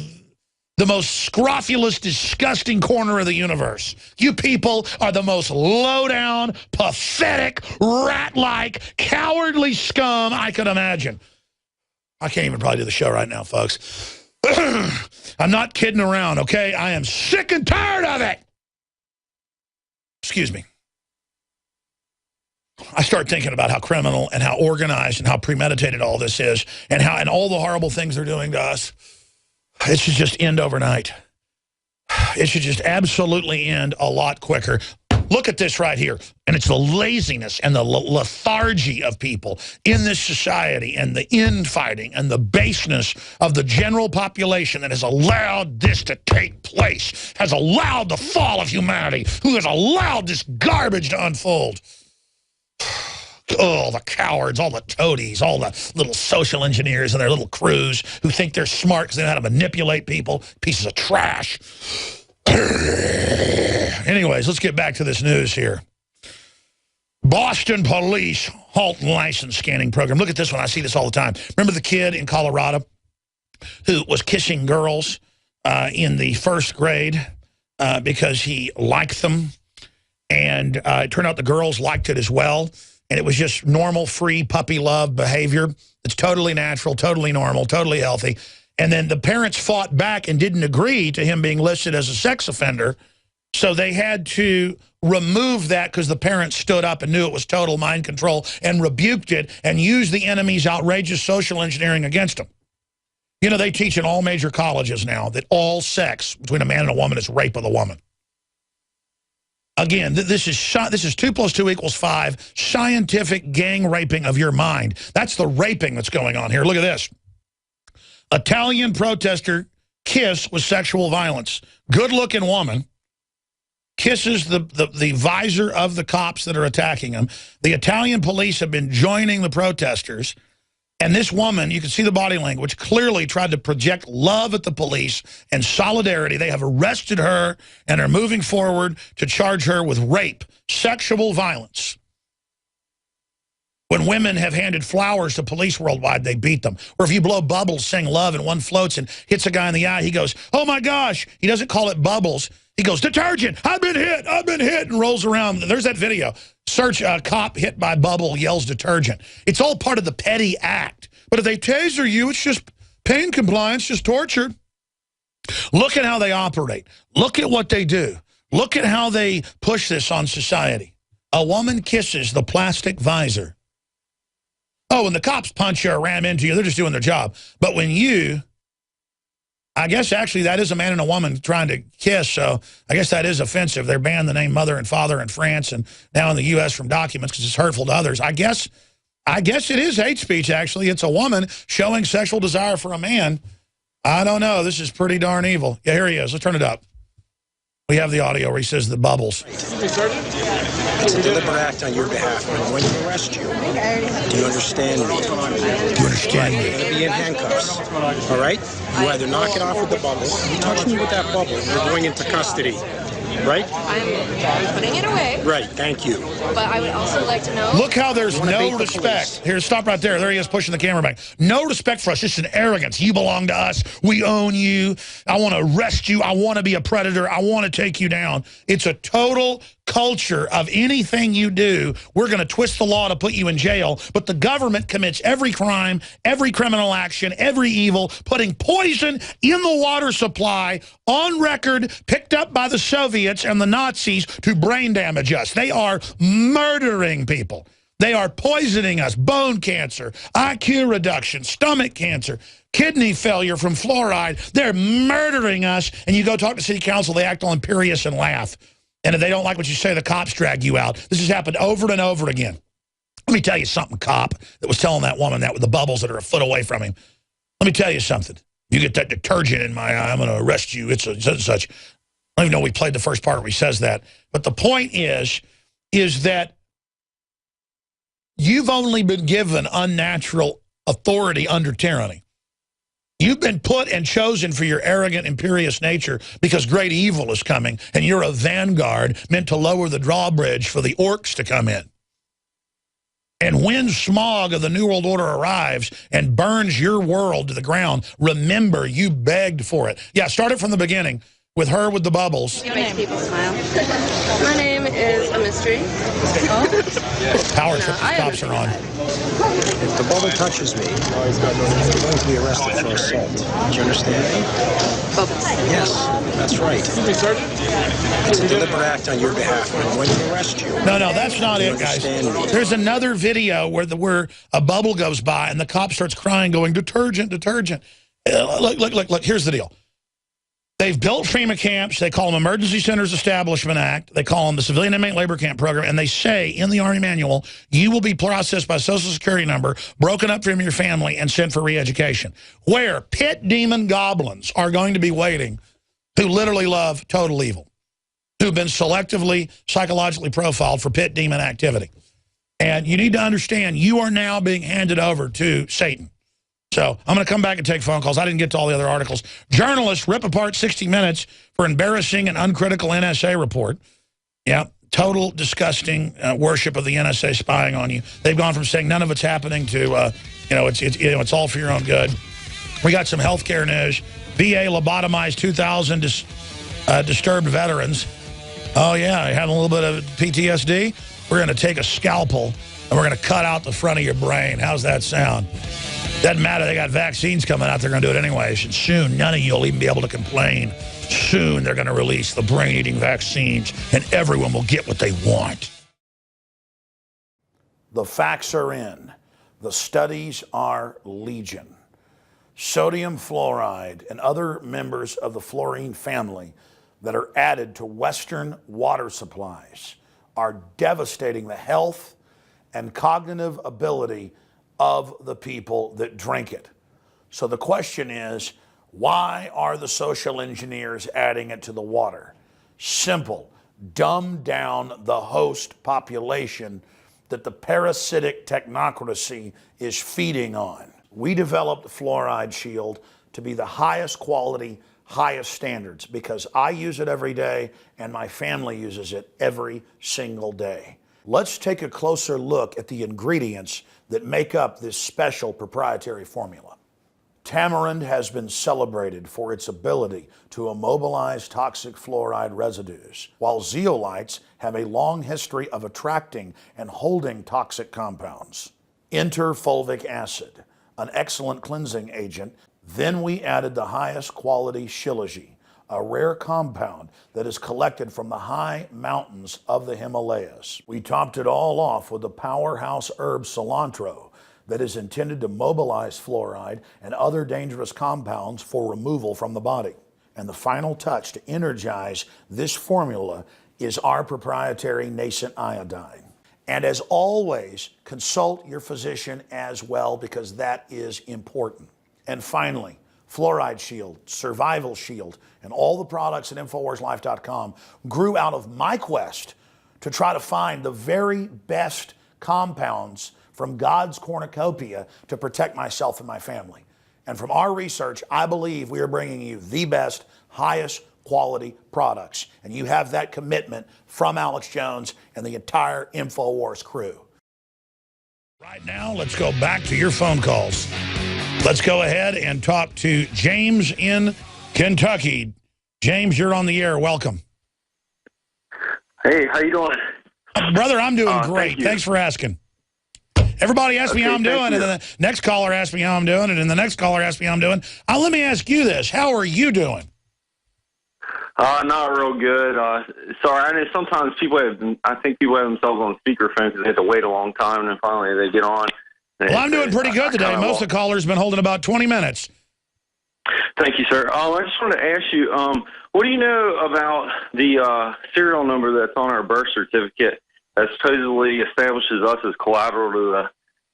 the most scrofulous, disgusting corner of the universe. You people are the most low-down, pathetic, rat-like, cowardly scum I could imagine. I can't even probably do the show right now, folks. I'm not kidding around, okay? I am sick and tired of it. Excuse me. I start thinking about how criminal and how organized and how premeditated all this is, and all the horrible things they're doing to us. It should just end overnight. It should just absolutely end a lot quicker. Look at this right here. And it's the laziness and the lethargy of people in this society and the infighting and the baseness of the general population that has allowed this to take place, has allowed the fall of humanity, who has allowed this garbage to unfold. Oh, the cowards, all the toadies, all the little social engineers and their little crews who think they're smart because they know how to manipulate people. Pieces of trash. Anyways, let's get back to this news here. Boston police halt license scanning program. Look at this one. I see this all the time. Remember the kid in Colorado who was kissing girls in the 1st grade because he liked them? And it turned out the girls liked it as well. and it was just normal, free puppy love behavior. It's totally natural, totally normal, totally healthy. And then the parents fought back and didn't agree to him being listed as a sex offender. So they had to remove that because the parents stood up and knew it was total mind control and rebuked it and used the enemy's outrageous social engineering against him. You know, they teach in all major colleges now that all sex between a man and a woman is rape of the woman. Again, this is 2 + 2 = 5, scientific gang raping of your mind. That's the raping that's going on here. Look at this. Italian protester kiss with sexual violence. Good-looking woman kisses the visor of the cops that are attacking him. The Italian police have been joining the protesters. And this woman, you can see the body language, clearly tried to project love at the police and solidarity. They have arrested her and are moving forward to charge her with rape, sexual violence. When women have handed flowers to police worldwide, they beat them. Or if you blow bubbles, sing love, and one floats and hits a guy in the eye, he goes, oh my gosh. He doesn't call it bubbles. He goes, detergent, I've been hit, and rolls around. There's that video. Search a cop hit by bubble, yells detergent. It's all part of the petty act. But if they taser you, it's just pain compliance, just torture. Look at how they operate. Look at what they do. Look at how they push this on society. A woman kisses the plastic visor. Oh, when the cops punch you or ram into you, they're just doing their job. But when you, I guess actually that is a man and a woman trying to kiss, so I guess that is offensive. They're banned the name mother and father in France and now in the U.S. from documents because it's hurtful to others. I guess it is hate speech, actually. It's a woman showing sexual desire for a man. I don't know. This is pretty darn evil. Yeah, here he is. Let's turn it up. We have the audio where he says the bubbles. It's a deliberate act on your behalf. I'm going to arrest you. Do you understand me? Do you understand me? You're going to be in handcuffs. All right? You either knock it off with the bubble. You touch me with that bubble, you're going into custody. Right? I'm putting it away. Right, thank you. But I would also like to know... Look how there's no respect. Here, stop right there. There he is pushing the camera back. No respect for us, just an arrogance. You belong to us. We own you. I want to arrest you. I want to be a predator. I want to take you down. It's a total culture of anything you do, we're going to twist the law to put you in jail, but the government commits every crime, every criminal action, every evil, putting poison in the water supply on record, picked up by the Soviets and the Nazis to brain damage us. They are murdering people. They are poisoning us. Bone cancer, IQ reduction, stomach cancer, kidney failure from fluoride. They're murdering us, and you go talk to city council, they act all imperious and laugh. And if they don't like what you say, the cops drag you out. This has happened over and over again. Let me tell you something, cop, that was telling that woman that with the bubbles that are a foot away from him. Let me tell you something. You get that detergent in my eye, I'm going to arrest you. It's such and such. I don't even know we played the first part where he says that. But the point is that you've only been given unnatural authority under tyranny. You've been put and chosen for your arrogant, imperious nature because great evil is coming, and you're a vanguard meant to lower the drawbridge for the orcs to come in. And when smog of the New World Order arrives and burns your world to the ground, remember you begged for it. Yeah, start it from the beginning with her with the bubbles. It makes people smile. My name is a mystery. Power trip the cops are on. If the bubble touches me, I'm going to be arrested for assault. Do you understand me? Bubbles. Yes, that's right. It's a deliberate act on your behalf. I'm going to arrest you. No, that's not it, guys. There's another video where a bubble goes by and the cop starts crying, going, detergent, detergent. Look, here's the deal. They've built FEMA camps. They call them Emergency Centers Establishment Act. They call them the Civilian Inmate Labor Camp Program. And they say in the Army manual, you will be processed by Social Security number, broken up from your family, and sent for re-education. Where pit demon goblins are going to be waiting who literally love total evil, who've been selectively, psychologically profiled for pit demon activity. And you need to understand, you are now being handed over to Satan. So I'm going to come back and take phone calls. I didn't get to all the other articles. Journalists rip apart 60 Minutes for embarrassing and uncritical NSA report. Yeah, total disgusting worship of the NSA spying on you. They've gone from saying none of it's happening to, it's all for your own good. We got some healthcare news. VA lobotomized 2,000 disturbed veterans. Oh, yeah, having a little bit of PTSD? We're going to take a scalpel and we're going to cut out the front of your brain. How's that sound? Doesn't matter. They got vaccines coming out. They're going to do it anyways. And soon, none of you will even be able to complain. Soon, they're going to release the brain-eating vaccines, and everyone will get what they want. The facts are in. The studies are legion. Sodium fluoride and other members of the fluorine family that are added to Western water supplies are devastating the health and cognitive ability of the people that drink it. So the question is, why are the social engineers adding it to the water? Simple. Dumb down the host population that the parasitic technocracy is feeding on. We developed Fluoride Shield to be the highest quality, highest standards because I use it every day and my family uses it every single day. Let's take a closer look at the ingredients that make up this special proprietary formula. Tamarind has been celebrated for its ability to immobilize toxic fluoride residues, while zeolites have a long history of attracting and holding toxic compounds. Enter fulvic acid, an excellent cleansing agent. Then we added the highest quality shilajit, a rare compound that is collected from the high mountains of the Himalayas. We topped it all off with the powerhouse herb cilantro that is intended to mobilize fluoride and other dangerous compounds for removal from the body. And the final touch to energize this formula is our proprietary nascent iodine. And as always, consult your physician as well because that is important. And finally, Fluoride Shield, Survival Shield, and all the products at InfoWarsLife.com grew out of my quest to try to find the very best compounds from God's cornucopia to protect myself and my family. And from our research, I believe we are bringing you the best, highest quality products. And you have that commitment from Alex Jones and the entire InfoWars crew. Right now, let's go back to your phone calls. Let's go ahead and talk to James in Kentucky. James, you're on the air. Welcome. Hey, how you doing? Brother, I'm doing great. Thanks for asking. Everybody asks me how I'm doing, and then the next caller asks me how I'm doing, and then the next caller asks me how I'm doing. Let me ask you this. How are you doing? Not real good. Sorry, I know sometimes I think people have themselves on speakerphone because they have to wait a long time, and then finally they get on. Well, I'm doing pretty good today. Most of the callers have been holding about 20 minutes. Thank you, sir. I just wanted to ask you, what do you know about the serial number that's on our birth certificate that supposedly establishes us as collateral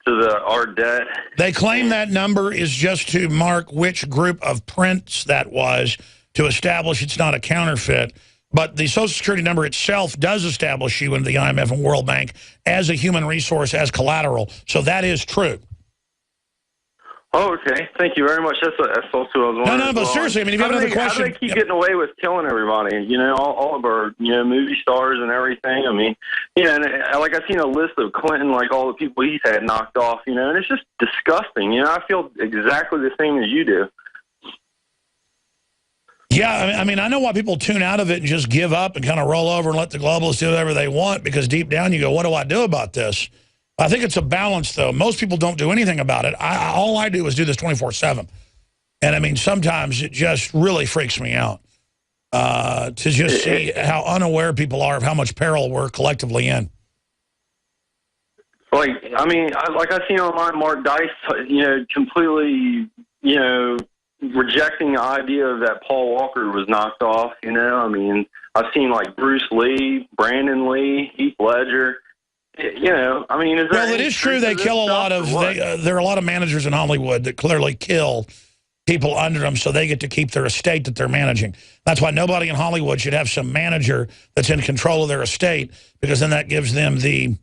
to our debt? They claim that number is just to mark which group of prints that was to establish it's not a counterfeit. But the Social Security number itself does establish you in the IMF and World Bank as a human resource, as collateral. So that is true. Oh, okay. Thank you very much. That's also what I was wondering. No, but seriously, I mean, if you have another question. How do they keep getting away with killing everybody? You know, all of our, movie stars and everything. I mean, and like I've seen a list of Clinton, like all the people he's had knocked off, and it's just disgusting. I feel exactly the same as you do. Yeah, I mean, I know why people tune out of it and just give up and kind of roll over and let the globalists do whatever they want, because deep down you go, what do I do about this? I think it's a balance, though. Most people don't do anything about it. All I do is do this 24/7. And, I mean, sometimes it just really freaks me out to just see how unaware people are of how much peril we're collectively in. Like, I mean, like I've seen online, Mark Dice, completely, rejecting the idea that Paul Walker was knocked off, I mean, I've seen like Bruce Lee, Brandon Lee, Heath Ledger, I mean, it is true they kill a lot of, there are a lot of managers in Hollywood that clearly kill people under them so they get to keep their estate that they're managing. That's why nobody in Hollywood should have some manager that's in control of their estate, because then that gives them the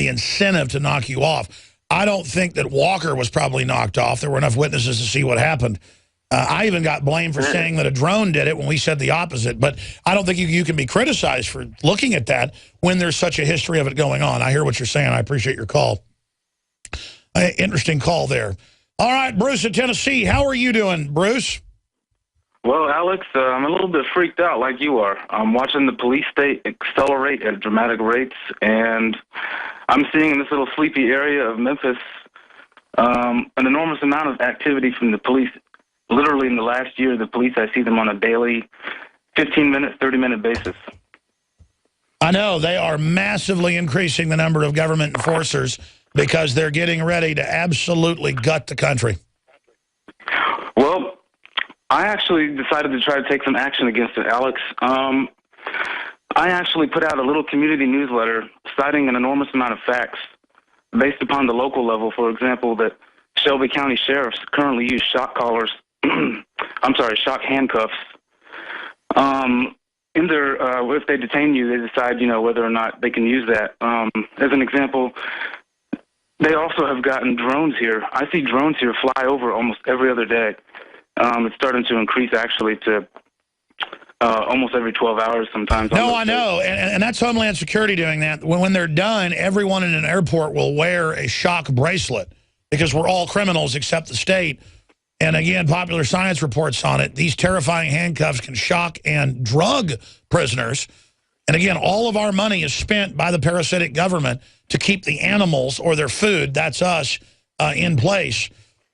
incentive to knock you off. I don't think that Walker was probably knocked off. There were enough witnesses to see what happened. I even got blamed for saying that a drone did it when we said the opposite. But I don't think you can be criticized for looking at that when there's such a history of it going on. I hear what you're saying. I appreciate your call. Interesting call there. All right, Bruce in Tennessee. How are you doing, Bruce? Well, Alex, I'm a little bit freaked out like you are. I'm watching the police state accelerate at dramatic rates, and I'm seeing in this little sleepy area of Memphis an enormous amount of activity from the police. Literally in the last year, the police, I see them on a daily 15-minute, 30-minute basis. I know. They are massively increasing the number of government enforcers because they're getting ready to absolutely gut the country. Well, I actually decided to try to take some action against it, Alex. I actually put out a little community newsletter citing an enormous amount of facts based upon the local level. For example, that Shelby County sheriffs currently use shock collars, shock handcuffs. In their, if they detain you, they decide, whether or not they can use that. As an example, they also have gotten drones here. I see drones here fly over almost every other day. It's starting to increase, actually, to almost every 12 hours sometimes. No, I know, and that's Homeland Security doing that. When they're done, everyone in an airport will wear a shock bracelet because we're all criminals except the state. And again, Popular Science reports on it. These terrifying handcuffs can shock and drug prisoners. And again, all of our money is spent by the parasitic government to keep the animals or their food, that's us, in place.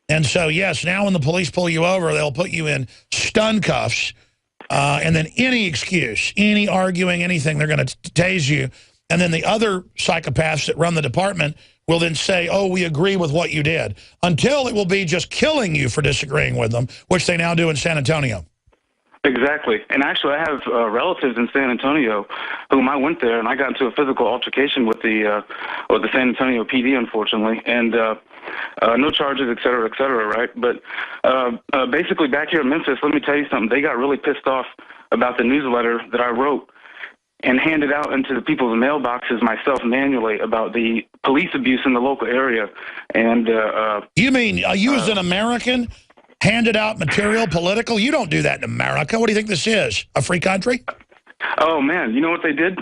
And so, yes, now when the police pull you over, they'll put you in stun cuffs, and then any excuse, any arguing, anything, they're going to tase you. And then the other psychopaths that run the department will then say, oh, we agree with what you did, until it will be just killing you for disagreeing with them, which they now do in San Antonio. Exactly. And actually, I have relatives in San Antonio whom I went there, and I got into a physical altercation with the San Antonio PD, unfortunately, and no charges, et cetera, right? But basically, back here in Memphis, let me tell you something. They got really pissed off about the newsletter that I wrote and handed out into the people's mailboxes myself manually about the police abuse in the local area. And you mean you as an American handed out material, political? You don't do that in America. What do you think this is? A free country? Oh, man. You know what they did?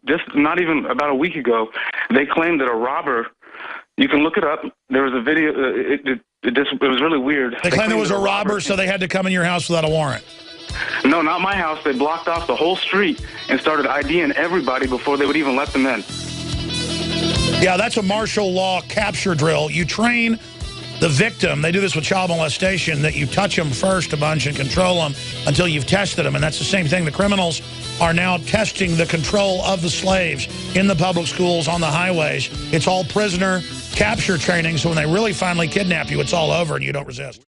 Just not even about a week ago, they claimed that a robber, you can look it up. There was a video. It was really weird. They claimed there was a robber, so they had to come in your house without a warrant. No, not my house. They blocked off the whole street and started IDing everybody before they would even let them in. Yeah, that's a martial law capture drill. You train the victim. They do this with child molestation, that you touch them first a bunch and control them until you've tested them. And that's the same thing. The criminals are now testing the control of the slaves in the public schools, on the highways. It's all prisoner capture training, so when they really finally kidnap you, it's all over and you don't resist.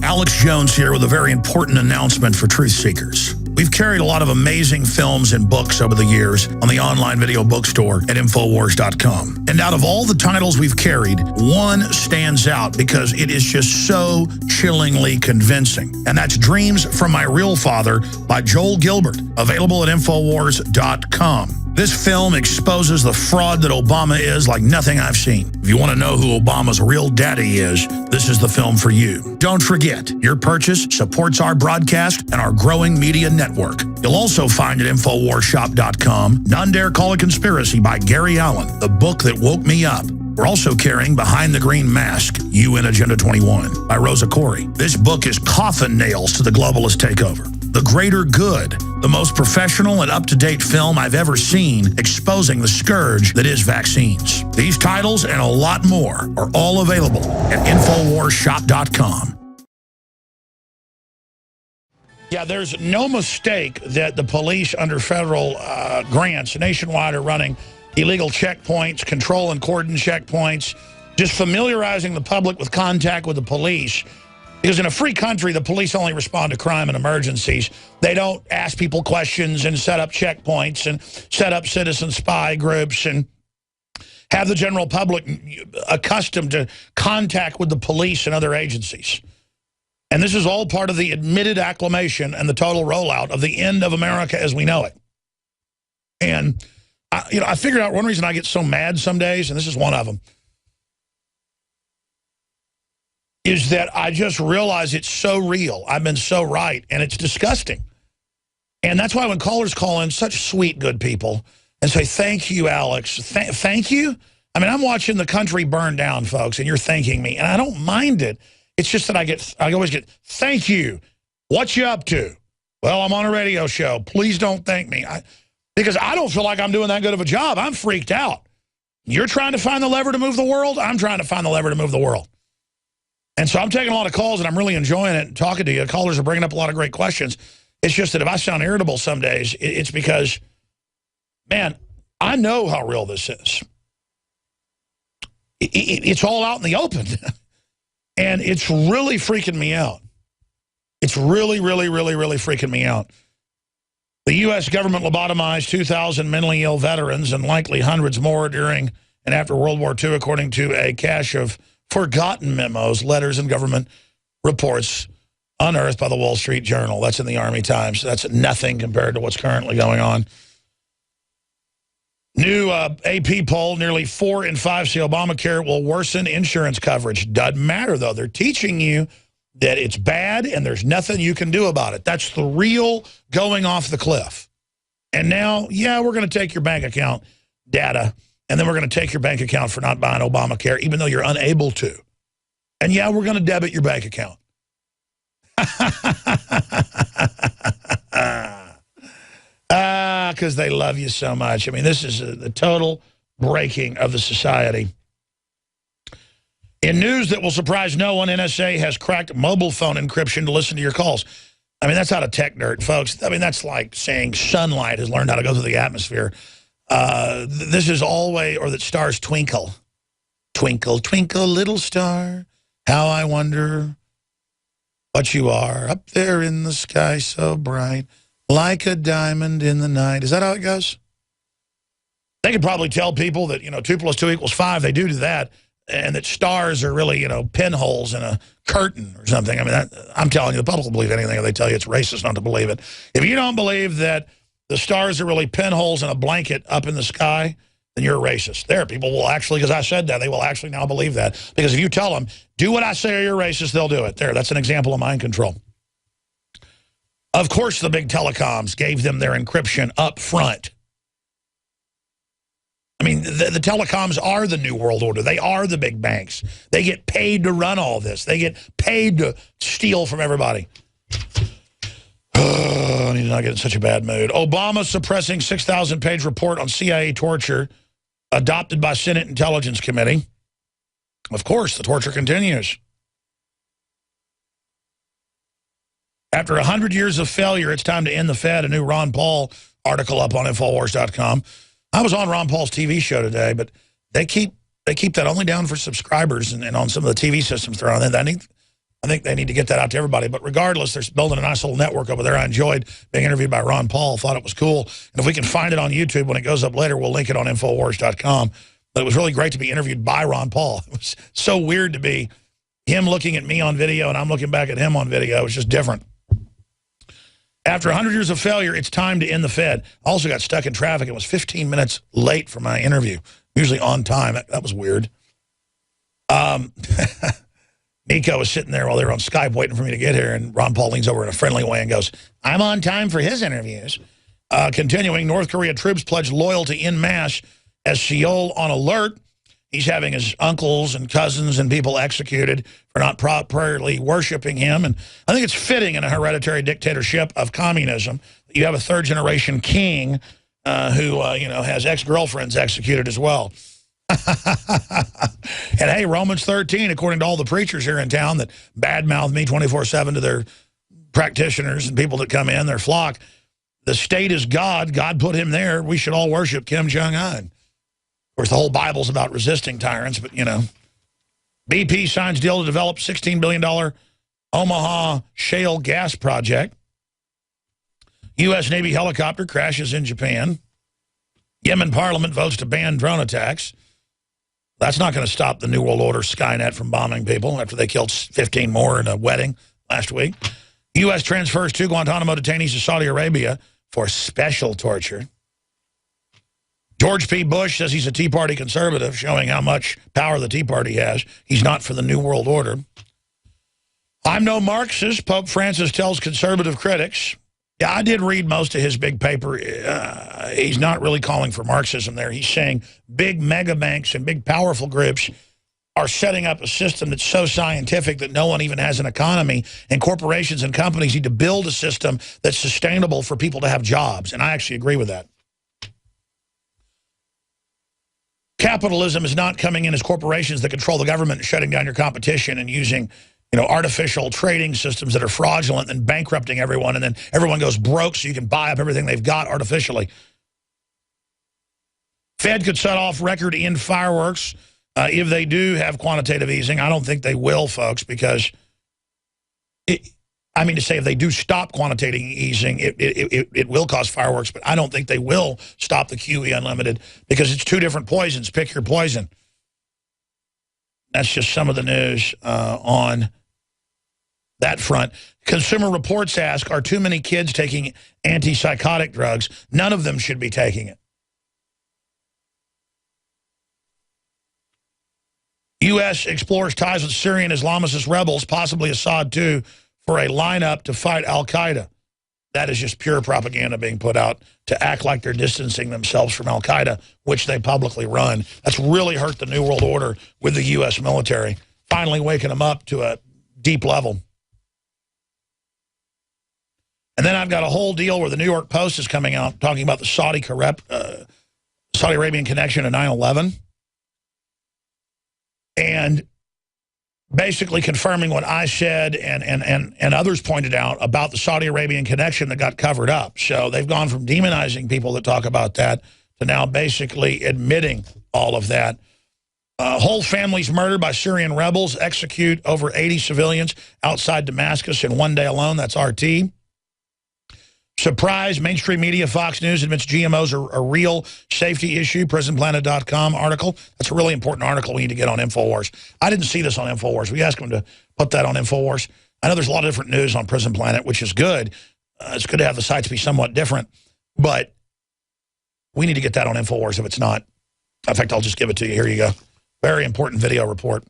Alex Jones here with a very important announcement for truth seekers. We've carried a lot of amazing films and books over the years on the online video bookstore at Infowars.com. And out of all the titles we've carried, one stands out because it is just so chillingly convincing. And that's Dreams from My Real Father by Joel Gilbert, available at Infowars.com. This film exposes the fraud that Obama is like nothing I've seen. If you want to know who Obama's real daddy is, this is the film for you. Don't forget, your purchase supports our broadcast and our growing media network. You'll also find at InfoWarsShop.com None Dare Call a Conspiracy by Gary Allen, the book that woke me up. We're also carrying Behind the Green Mask, UN Agenda 21 by Rosa Corey. This book is coffin nails to the globalist takeover. The Greater Good, the most professional and up-to-date film I've ever seen exposing the scourge that is vaccines. These titles and a lot more are all available at InfoWarsShop.com. Yeah, there's no mistake that the police under federal grants nationwide are running illegal checkpoints, control and cordon checkpoints, just familiarizing the public with contact with the police. Because in a free country, the police only respond to crime and emergencies. They don't ask people questions and set up checkpoints and set up citizen spy groups and have the general public accustomed to contact with the police and other agencies. And this is all part of the admitted acclamation and the total rollout of the end of America as we know it. And, I figured out one reason I get so mad some days, and this is one of them, is that I just realize it's so real. I've been so right, and it's disgusting. And that's why when callers call in, such sweet, good people, and say, thank you, Alex. Thank you? I mean, I'm watching the country burn down, folks, and you're thanking me, and I don't mind it. It's just that I always get, thank you. What you up to? Well, I'm on a radio show. Please don't thank me. Because I don't feel like I'm doing that good of a job. I'm freaked out. You're trying to find the lever to move the world. I'm trying to find the lever to move the world. And so I'm taking a lot of calls, and I'm really enjoying it and talking to you. Callers are bringing up a lot of great questions. It's just that if I sound irritable some days, it's because, man, I know how real this is. It's all out in the open. And it's really freaking me out. It's really, really, really, really freaking me out. The U.S. government lobotomized 2,000 mentally ill veterans and likely hundreds more during and after World War II, according to a cache of forgotten memos, letters, and government reports unearthed by the Wall Street Journal. That's in the Army Times. That's nothing compared to what's currently going on. New AP poll, nearly 4 in 5 say Obamacare will worsen insurance coverage. Doesn't matter, though. They're teaching you that it's bad and there's nothing you can do about it. That's the real going off the cliff. And now, yeah, we're going to take your bank account data, and then we're going to take your bank account for not buying Obamacare, even though you're unable to. And yeah, we're going to debit your bank account. Because they love you so much. I mean, this is the total breaking of the society. In news that will surprise no one, NSA has cracked mobile phone encryption to listen to your calls. I mean, that's out of tech nerd, folks. I mean, that's like saying sunlight has learned how to go through the atmosphere. This is always, or that stars twinkle. Twinkle, twinkle, little star, how I wonder what you are up there in the sky so bright, like a diamond in the night. Is that how it goes? They could probably tell people that, 2 + 2 = 5. They do that. And that stars are really, pinholes in a curtain or something. I mean, I'm telling you, the public will believe anything if they tell you it's racist not to believe it. If you don't believe that the stars are really pinholes in a blanket up in the sky, then you're a racist. There, people will actually, because I said that, they will actually now believe that. Because if you tell them, do what I say or you're racist, they'll do it. There, that's an example of mind control. Of course, the big telecoms gave them their encryption up front. I mean, the telecoms are the New World Order. They are the big banks. They get paid to run all this. They get paid to steal from everybody. I need to not get in such a bad mood. Obama suppressing 6,000-page report on CIA torture adopted by Senate Intelligence Committee. Of course, the torture continues. After 100 years of failure, it's time to end the Fed. A new Ron Paul article up on Infowars.com. I was on Ron Paul's TV show today, but they keep that only down for subscribers and on some of the TV systems they're on. I think they need to get that out to everybody. But regardless, they're building a nice little network over there. I enjoyed being interviewed by Ron Paul. Thought it was cool. And if we can find it on YouTube when it goes up later, we'll link it on Infowars.com. But it was really great to be interviewed by Ron Paul. It was so weird to be him looking at me on video and I'm looking back at him on video. It was just different. After 100 years of failure, it's time to end the Fed. I also got stuck in traffic. It was 15 minutes late for my interview. Usually on time. That was weird. Nico was sitting there while they were on Skype waiting for me to get here, and Ron Paul leans over in a friendly way and goes, I'm on time for his interviews. Continuing, North Korea troops pledge loyalty en masse as Seoul on alert. He's having his uncles and cousins and people executed for not properly worshiping him. And I think it's fitting in a hereditary dictatorship of communism that you have a third-generation king who has ex-girlfriends executed as well. And hey, Romans 13, according to all the preachers here in town that badmouth me 24/7 to their practitioners and people that come in, their flock, the state is God. God put him there. We should all worship Kim Jong-un. Of course, the whole Bible's about resisting tyrants, but, BP signs deal to develop $16 billion Omaha shale gas project. U.S. Navy helicopter crashes in Japan. Yemen parliament votes to ban drone attacks. That's not going to stop the New World Order Skynet from bombing people after they killed 15 more in a wedding last week. U.S. transfers 2 Guantanamo detainees to Saudi Arabia for special torture. George P. Bush says he's a Tea Party conservative, showing how much power the Tea Party has. He's not for the New World Order. I'm no Marxist, Pope Francis tells conservative critics. Yeah, I did read most of his big paper. He's not really calling for Marxism there. He's saying big mega banks and big powerful groups are setting up a system that's so scientific that no one even has an economy, and corporations and companies need to build a system that's sustainable for people to have jobs. And I actually agree with that. Capitalism is not coming in as corporations that control the government, shutting down your competition and using, artificial trading systems that are fraudulent and bankrupting everyone, and then everyone goes broke so you can buy up everything they've got artificially. Fed could set off record-end fireworks if they do have quantitative easing. I don't think they will, folks, because, to say if they do stop quantitative easing, it will cause fireworks, but I don't think they will stop the QE Unlimited because it's two different poisons. Pick your poison. That's just some of the news on that front. Consumer Reports ask, are too many kids taking antipsychotic drugs? None of them should be taking it. U.S. explores ties with Syrian Islamist rebels, possibly Assad too, for a lineup to fight al-Qaeda. That is just pure propaganda being put out to act like they're distancing themselves from al-Qaeda, which they publicly run. That's really hurt the New World Order with the U.S. military, finally waking them up to a deep level. And then I've got a whole deal where the New York Post is coming out talking about the Saudi Arabian connection to 9/11. And basically confirming what I said and others pointed out about the Saudi Arabian connection that got covered up. So they've gone from demonizing people that talk about that to now basically admitting all of that. Whole families murdered by Syrian rebels, execute over 80 civilians outside Damascus in one day alone. That's RT. Surprise, mainstream media, Fox News admits GMOs are a real safety issue, prisonplanet.com article. That's a really important article we need to get on InfoWars. I didn't see this on InfoWars. We asked them to put that on InfoWars. I know there's a lot of different news on Prison Planet, which is good. It's good to have the sites be somewhat different, but we need to get that on InfoWars if it's not. In fact, I'll just give it to you. Here you go. Very important video report.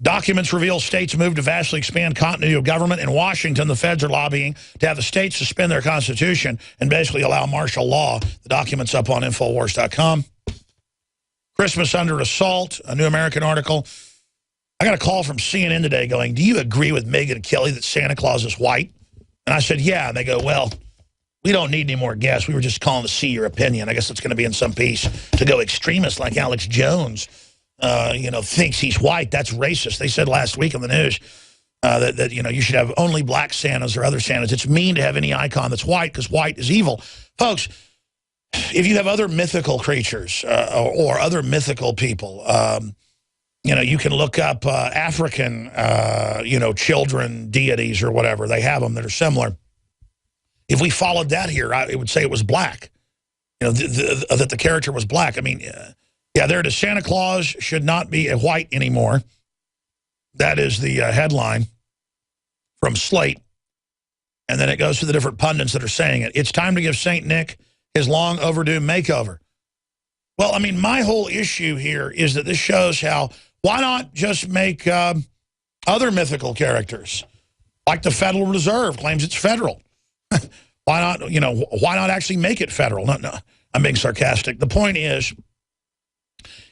Documents reveal states move to vastly expand continuity of government. In Washington, the feds are lobbying to have the states suspend their constitution and basically allow martial law. The document's up on Infowars.com. Christmas under assault, a New American article. I got a call from CNN today going, do you agree with Megyn Kelly that Santa Claus is white? And I said, yeah. And they go, well, we don't need any more guests. We were just calling to see your opinion. I guess it's going to be in some piece to go extremist like Alex Jones. Thinks he's white. That's racist. They said last week on the news that you should have only black Santas or other Santas. It's mean to have any icon that's white because white is evil. Folks, if you have other mythical creatures or other mythical people, you can look up African, children, deities or whatever. They have them that are similar. If we followed that here, it would say it was black, that the character was black. I mean... yeah, there it is. Santa Claus should not be white anymore. That is the headline from Slate. And then it goes to the different pundits that are saying it. It's time to give St. Nick his long overdue makeover. Well, I mean, my whole issue here is that this shows how, why not just make other mythical characters? Like the Federal Reserve claims it's federal. Why not, why not actually make it federal? No, I'm being sarcastic. The point is,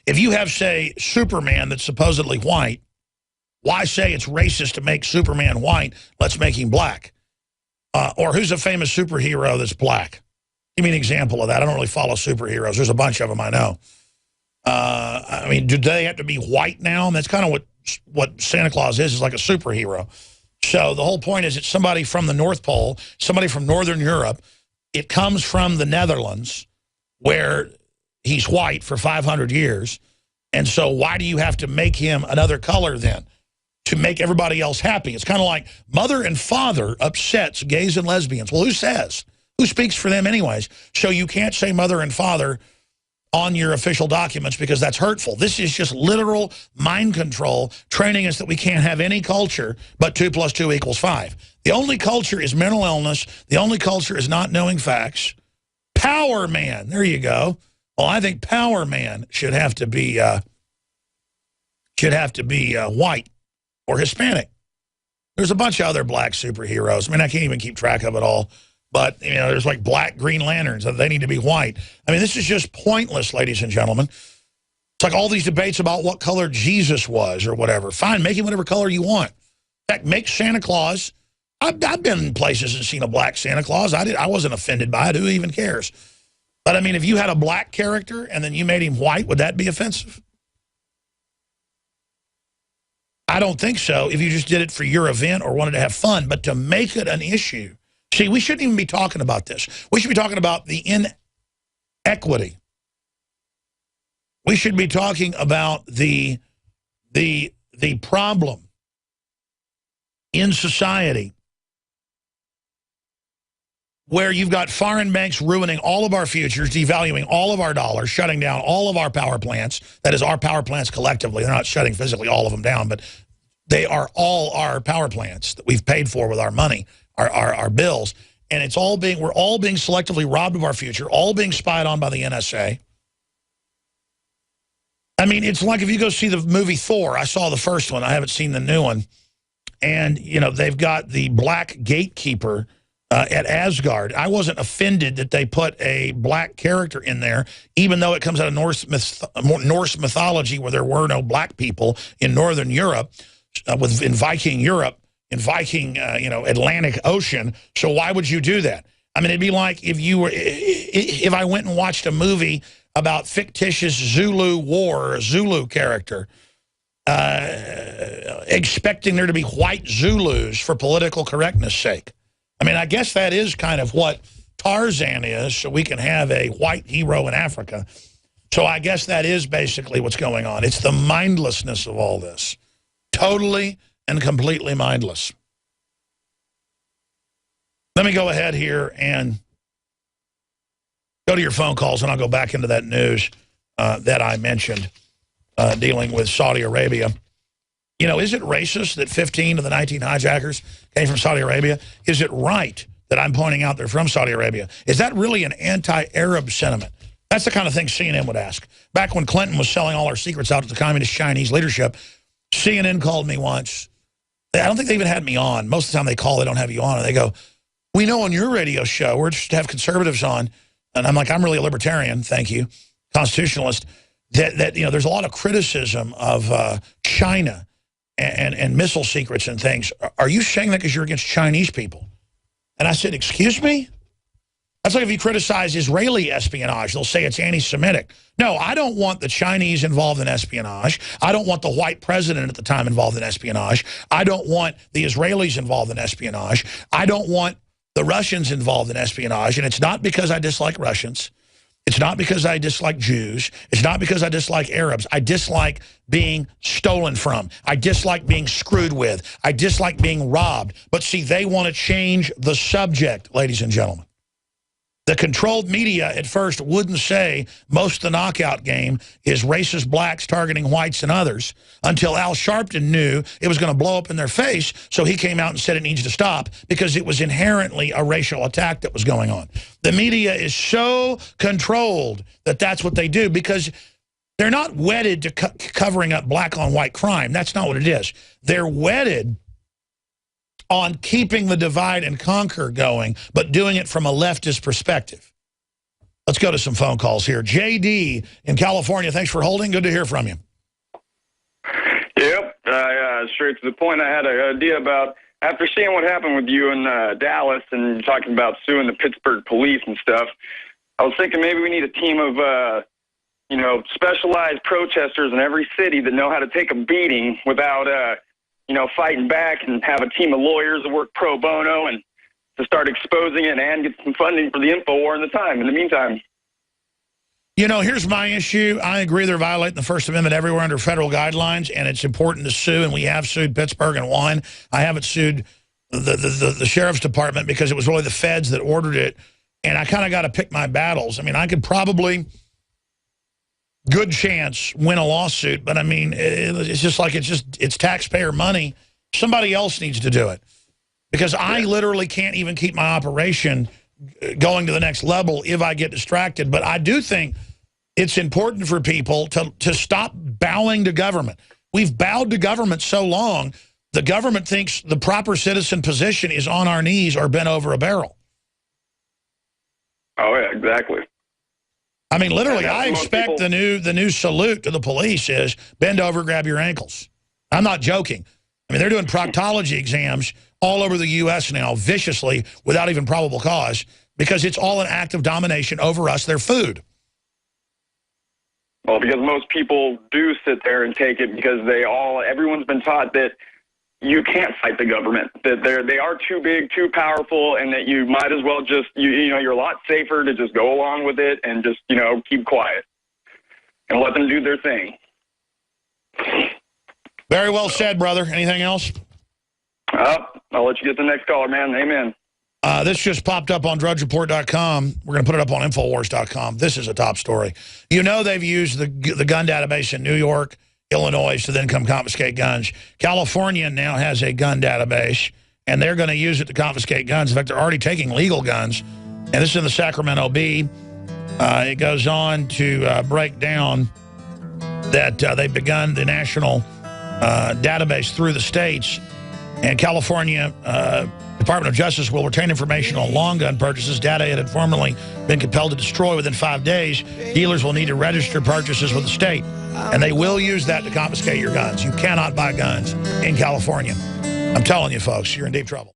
if you have, say, Superman that's supposedly white, why say it's racist to make Superman white? Let's make him black. Or who's a famous superhero that's black? Give me an example of that. I don't really follow superheroes. There's a bunch of them I know. Do they have to be white now? And that's kind of what Santa Claus is like a superhero. So the whole point is it's somebody from the North Pole, somebody from Northern Europe. It comes from the Netherlands, where... he's white for 500 years. And so why do you have to make him another color then? To make everybody else happy. It's kind of like mother and father upsets gays and lesbians. Well, who says? Who speaks for them anyways? So you can't say mother and father on your official documents because that's hurtful. This is just literal mind control, training us that we can't have any culture but 2 + 2 = 5. The only culture is mental illness. The only culture is not knowing facts. Power man. There you go. Well, I think Power Man should have to be white or Hispanic. There's a bunch of other black superheroes. I mean, I can't even keep track of it all. But, there's like black Green Lanterns. They need to be white. I mean, this is just pointless, ladies and gentlemen. It's like all these debates about what color Jesus was or whatever. Fine, make him whatever color you want. In fact, make Santa Claus. I've been in places and seen a black Santa Claus. I wasn't offended by it. Who even cares? But, I mean, if you had a black character and then you made him white, would that be offensive? I don't think so if you just did it for your event or wanted to have fun. But to make it an issue. See, we shouldn't even be talking about this. We should be talking about the inequity. We should be talking about the problem in society where you've got foreign banks ruining all of our futures, devaluing all of our dollars, shutting down all of our power plants. That is our power plants collectively. They're not shutting physically all of them down, but they are all our power plants that we've paid for with our money, our bills. And it's all we're all being selectively robbed of our future, all being spied on by the NSA. I mean, it's like if you go see the movie Thor. I saw the first one. I haven't seen the new one. And, you know, they've got the black gatekeeper at Asgard. I wasn't offended that they put a black character in there, even though it comes out of Norse mythology where there were no black people in Northern Europe, in Viking Europe, in Viking, Atlantic Ocean. So why would you do that? I mean, it'd be like if I went and watched a movie about fictitious Zulu war or a Zulu character, expecting there to be white Zulus for political correctness' sake. I mean, I guess that is kind of what Tarzan is, so we can have a white hero in Africa. So I guess that is basically what's going on. It's the mindlessness of all this. Totally and completely mindless. Let me go ahead here and go to your phone calls, and I'll go back into that news that I mentioned dealing with Saudi Arabia. You know, is it racist that 15 of the 19 hijackers came from Saudi Arabia? Is it right that I'm pointing out they're from Saudi Arabia? Is that really an anti-Arab sentiment? That's the kind of thing CNN would ask. Back when Clinton was selling all our secrets out to the communist Chinese leadership, CNN called me once. I don't think they even had me on. Most of the time they call, they don't have you on. And they go, we know on your radio show, we're just to have conservatives on. And I'm like, I'm really a libertarian, thank you, constitutionalist. That you know, there's a lot of criticism of China and missile secrets and things. Are you saying that because you're against Chinese people? And I said, excuse me? That's like if you criticize Israeli espionage, they'll say it's anti-Semitic. No, I don't want the Chinese involved in espionage. I don't want the white president at the time involved in espionage. I don't want the Israelis involved in espionage. I don't want the Russians involved in espionage. And it's not because I dislike Russians. It's not because I dislike Jews. It's not because I dislike Arabs. I dislike being stolen from. I dislike being screwed with. I dislike being robbed. But see, they want to change the subject, ladies and gentlemen. The controlled media at first wouldn't say most of the knockout game is racist blacks targeting whites and others until Al Sharpton knew it was going to blow up in their face, so he came out and said it needs to stop because it was inherently a racial attack that was going on. The media is so controlled that that's what they do because they're not wedded to covering up black on white crime. That's not what it is. They're wedded on keeping the divide and conquer going, but doing it from a leftist perspective. Let's go to some phone calls here. JD in California, thanks for holding. Good to hear from you. Yep, straight to the point. I had an idea about, after seeing what happened with you in Dallas and talking about suing the Pittsburgh police and stuff, I was thinking maybe we need a team of, specialized protesters in every city that know how to take a beating without, fighting back, and have a team of lawyers that work pro bono and to start exposing it and get some funding for the InfoWar in the meantime. You know, here's my issue. I agree they're violating the First Amendment everywhere under federal guidelines, and it's important to sue, and we have sued Pittsburgh and won. I haven't sued the sheriff's department because it was really the feds that ordered it, and I kind of got to pick my battles. I mean, I could probably, good chance, win a lawsuit, but I mean, it's just like it's taxpayer money. Somebody else needs to do it because I literally can't even keep my operation going to the next level if I get distracted. But I do think it's important for people to stop bowing to government. We've bowed to government so long, the government thinks the proper citizen position is on our knees or bent over a barrel. Oh, yeah, exactly. I mean, literally, And I most expect people- the new salute to the police is bend over, grab your ankles. I'm not joking. I mean, they're doing proctology exams all over the U.S. now viciously without even probable cause because it's all an act of domination over us, their food. Well, because most people do sit there and take it because everyone's been taught that you can't fight the government, that they are too big, too powerful, and that you might as well just, you're a lot safer to just go along with it and just, keep quiet and let them do their thing. Very well said, brother. Anything else? I'll let you get the next caller, man. Amen. This just popped up on drudgereport.com. We're going to put it up on Infowars.com. This is a top story. They've used the gun database in New York, Illinois to then come confiscate guns. California now has a gun database, and they're going to use it to confiscate guns. In fact, they're already taking legal guns. And this is in the Sacramento Bee. It goes on to break down that they've begun the national database through the states. And California Department of Justice will retain information on long gun purchases. Data it had formerly been compelled to destroy within 5 days. Dealers will need to register purchases with the state, and they will use that to confiscate your guns. You cannot buy guns in California. I'm telling you, folks, you're in deep trouble.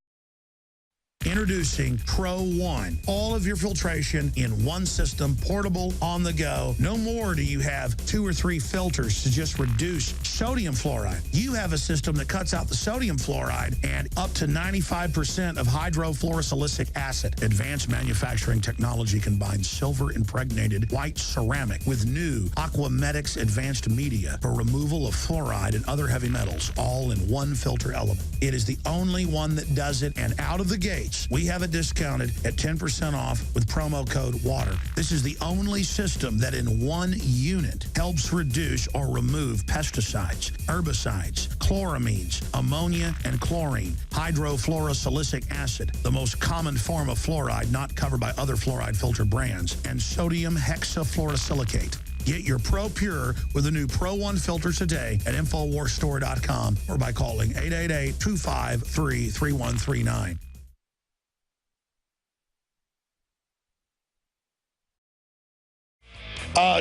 Introducing Pro One. All of your filtration in one system, portable, on the go. No more do you have 2 or 3 filters to just reduce sodium fluoride. You have a system that cuts out the sodium fluoride and up to 95% of hydrofluorosilicic acid. Advanced manufacturing technology combines silver-impregnated white ceramic with new Aquamedics advanced media for removal of fluoride and other heavy metals, all in one filter element. It is the only one that does it, and out of the gates, we have it discounted at 10% off with promo code WATER. This is the only system that in one unit helps reduce or remove pesticides, herbicides, chloramines, ammonia, and chlorine, hydrofluorosilicic acid, the most common form of fluoride not covered by other fluoride filter brands, and sodium hexafluorosilicate. Get your Pro Pure with the new Pro One filter today at InfoWarsStore.com or by calling 888-253-3139.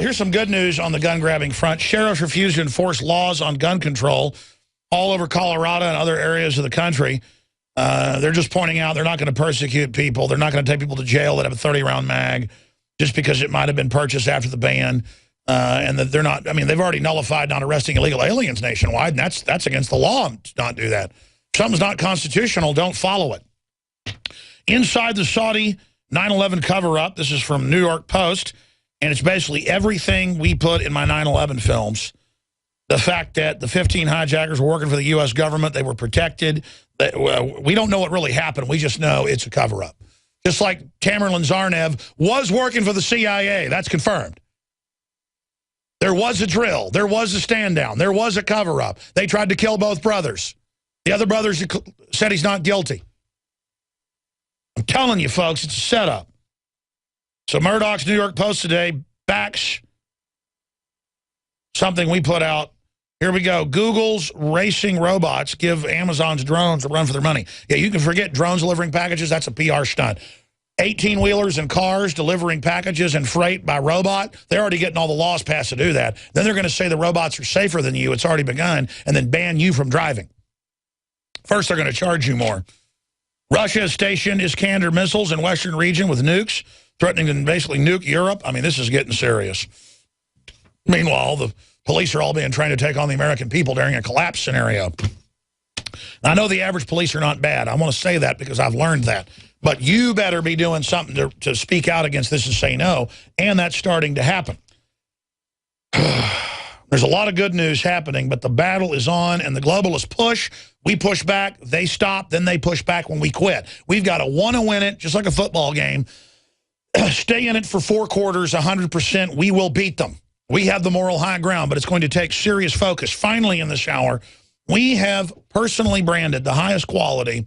Here's some good news on the gun-grabbing front. Sheriffs refuse to enforce laws on gun control all over Colorado and other areas of the country. They're just pointing out they're not going to persecute people. They're not going to take people to jail that have a 30-round mag just because it might have been purchased after the ban. And that they're not, I mean, they've already nullified not arresting illegal aliens nationwide, and that's against the law to not do that. If something's not constitutional, don't follow it. Inside the Saudi 9/11 cover-up, this is from New York Post, and it's basically everything we put in my 9/11 films. The fact that the 15 hijackers were working for the U.S. government, they were protected. We don't know what really happened. We just know it's a cover-up. Just like Tamerlan Zarnev was working for the CIA. That's confirmed. There was a drill. There was a stand-down. There was a cover-up. They tried to kill both brothers. The other brothers said he's not guilty. I'm telling you, folks, it's a setup. So Murdoch's New York Post today backs something we put out. Here we go. Google's racing robots give Amazon's drones a run for their money. Yeah, you can forget drones delivering packages. That's a PR stunt. 18-wheelers and cars delivering packages and freight by robot. They're already getting all the laws passed to do that. Then they're going to say the robots are safer than you. It's already begun. And then ban you from driving. First, they're going to charge you more. Russia has stationed Iskander missiles in western region with nukes, threatening to basically nuke Europe. I mean, this is getting serious. Meanwhile, the police are all being trained to take on the American people during a collapse scenario. Now, I know the average police are not bad. I want to say that because I've learned that. But you better be doing something to speak out against this and say no, and that's starting to happen. There's a lot of good news happening, but the battle is on, and the globalists push. We push back, they stop, then they push back when we quit. We've got to want to win it, just like a football game. Stay in it for 4 quarters, 100%. We will beat them. We have the moral high ground, but it's going to take serious focus. Finally, in this hour, we have personally branded the highest quality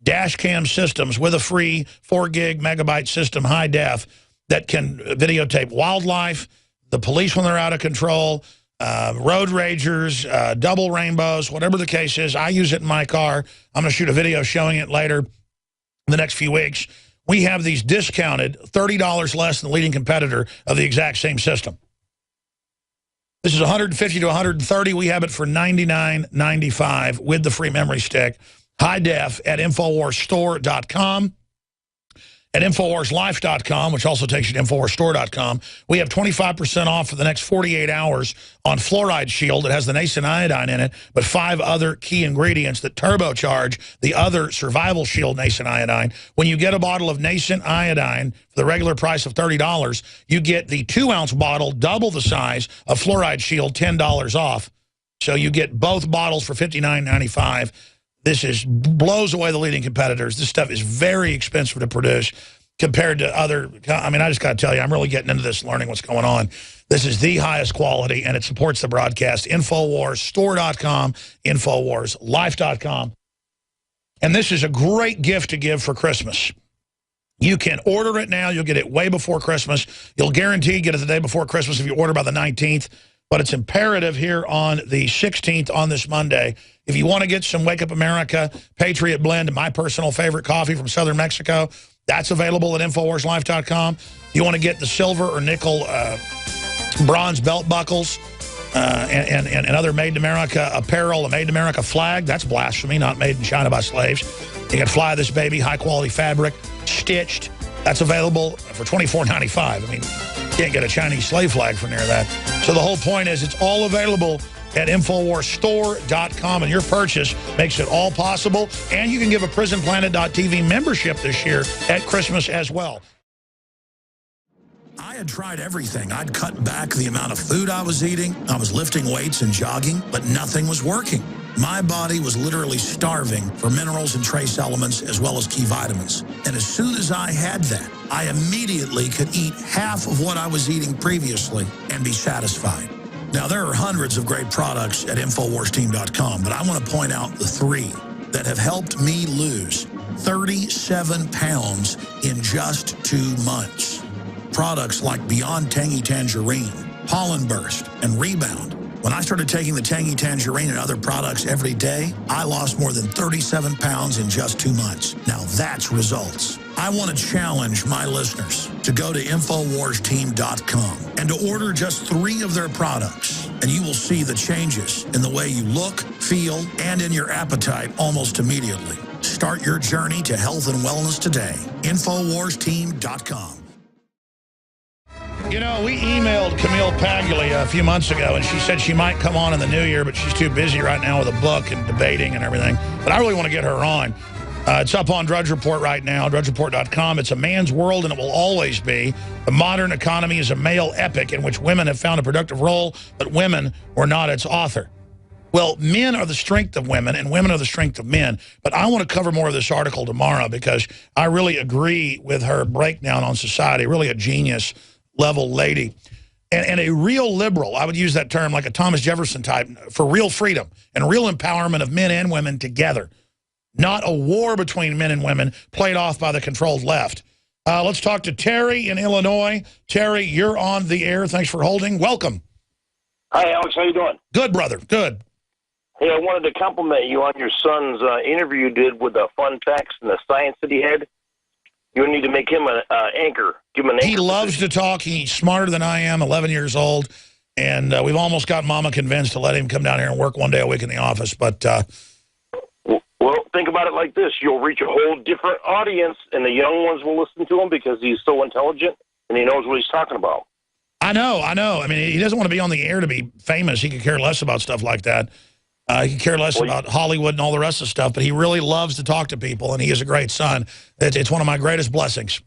dash cam systems with a free 4 gig megabyte system, high def, that can videotape wildlife, the police when they're out of control, road ragers, double rainbows, whatever the case is. I use it in my car. I'm going to shoot a video showing it later in the next few weeks. we have these discounted $30 less than the leading competitor of the exact same system. This is $150 to $130. We have it for $99.95 with the free memory stick. High def at InfoWarsStore.com. At InfoWarsLife.com, which also takes you to InfoWarsStore.com, we have 25% off for the next 48 hours on Fluoride Shield. It has the nascent iodine in it, but 5 other key ingredients that turbocharge the other Survival Shield nascent iodine. When you get a bottle of nascent iodine for the regular price of $30, you get the 2-ounce bottle, double the size of Fluoride Shield, $10 off. So you get both bottles for $59.95. This blows away the leading competitors. This stuff is very expensive to produce compared to other. I mean, I just got to tell you, I'm really getting into this, learning what's going on. This is the highest quality, and it supports the broadcast. InfoWarsStore.com, InfoWarsLife.com. And this is a great gift to give for Christmas. You can order it now. You'll get it way before Christmas. You'll guaranteed get it the day before Christmas if you order by the 19th. But it's imperative here on the 16th on this Monday. If you want to get some Wake Up America Patriot Blend, my personal favorite coffee from Southern Mexico, that's available at InfoWarsLife.com. You want to get the silver or nickel bronze belt buckles and other Made in America apparel, a Made in America flag, that's blasphemy, not made in China by slaves. You can Fly This Baby, high-quality fabric, stitched. That's available for $24.95. I mean, you can't get a Chinese slave flag for near that. So the whole point is it's all available at InfoWarsStore.com, and your purchase makes it all possible. And you can give a PrisonPlanet.tv membership this year at Christmas as well. I had tried everything. I'd cut back the amount of food I was eating. I was lifting weights and jogging, but nothing was working. My body was literally starving for minerals and trace elements as well as key vitamins. And as soon as I had that, I immediately could eat half of what I was eating previously and be satisfied. Now, there are hundreds of great products at InfoWarsTeam.com, but I want to point out the 3 that have helped me lose 37 pounds in just 2 months. Products like Beyond Tangy Tangerine, Pollen Burst, and Rebound. When I started taking the Tangy Tangerine and other products every day, I lost more than 37 pounds in just 2 months. Now that's results. I want to challenge my listeners to go to InfoWarsTeam.com and to order just 3 of their products, and you will see the changes in the way you look, feel, and in your appetite almost immediately. Start your journey to health and wellness today. InfoWarsTeam.com. You know, we emailed Camille Paglia a few months ago, and she said she might come on in the new year, but she's too busy right now with a book and debating and everything. But I really want to get her on. It's up on Drudge Report right now, drudgereport.com. It's a man's world, and it will always be. The modern economy is a male epic in which women have found a productive role, but women were not its author. Well, men are the strength of women, and women are the strength of men. But I want to cover more of this article tomorrow because I really agree with her breakdown on society, really a genius level lady, and a real liberal. I would use that term like a Thomas Jefferson type for real freedom and real empowerment of men and women together, not a war between men and women played off by the controlled left. Let's talk to Terry in Illinois. Terry, you're on the air. Thanks for holding. Welcome. Hi, Alex. How you doing? Good, brother. Good. Hey, I wanted to compliment you on your son's interview you did with the fun facts and the science that he had. You need to make him an anchor. Give him an anchor. He loves to talk. He's smarter than I am, 11 years old. And we've almost got Mama convinced to let him come down here and work 1 day a week in the office. But well, think about it like this. You'll reach a whole different audience, and the young ones will listen to him because he's so intelligent and he knows what he's talking about. I know. I mean, he doesn't want to be on the air to be famous. He could care less about stuff like that. He could care less about Hollywood and all the rest of the stuff, but he really loves to talk to people, and he is a great son. It's one of my greatest blessings.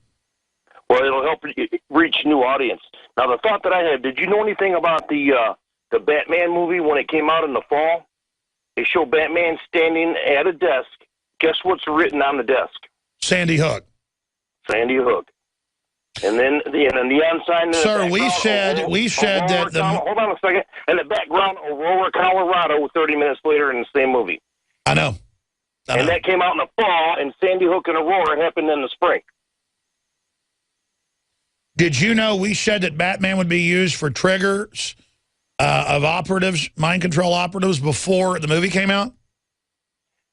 Well, it'll help reach new audience. Now, the thought that I had, did you know anything about the Batman movie when it came out in the fall? They show Batman standing at a desk. Guess what's written on the desk? Sandy Hook. Sandy Hook. And then the neon sign. Sir, we said that the... Hold on a second. In the background, Aurora, Colorado, 30 minutes later in the same movie. I know. And that came out in the fall, and Sandy Hook and Aurora happened in the spring. Did you know we said that Batman would be used for triggers of operatives, mind control operatives, before the movie came out?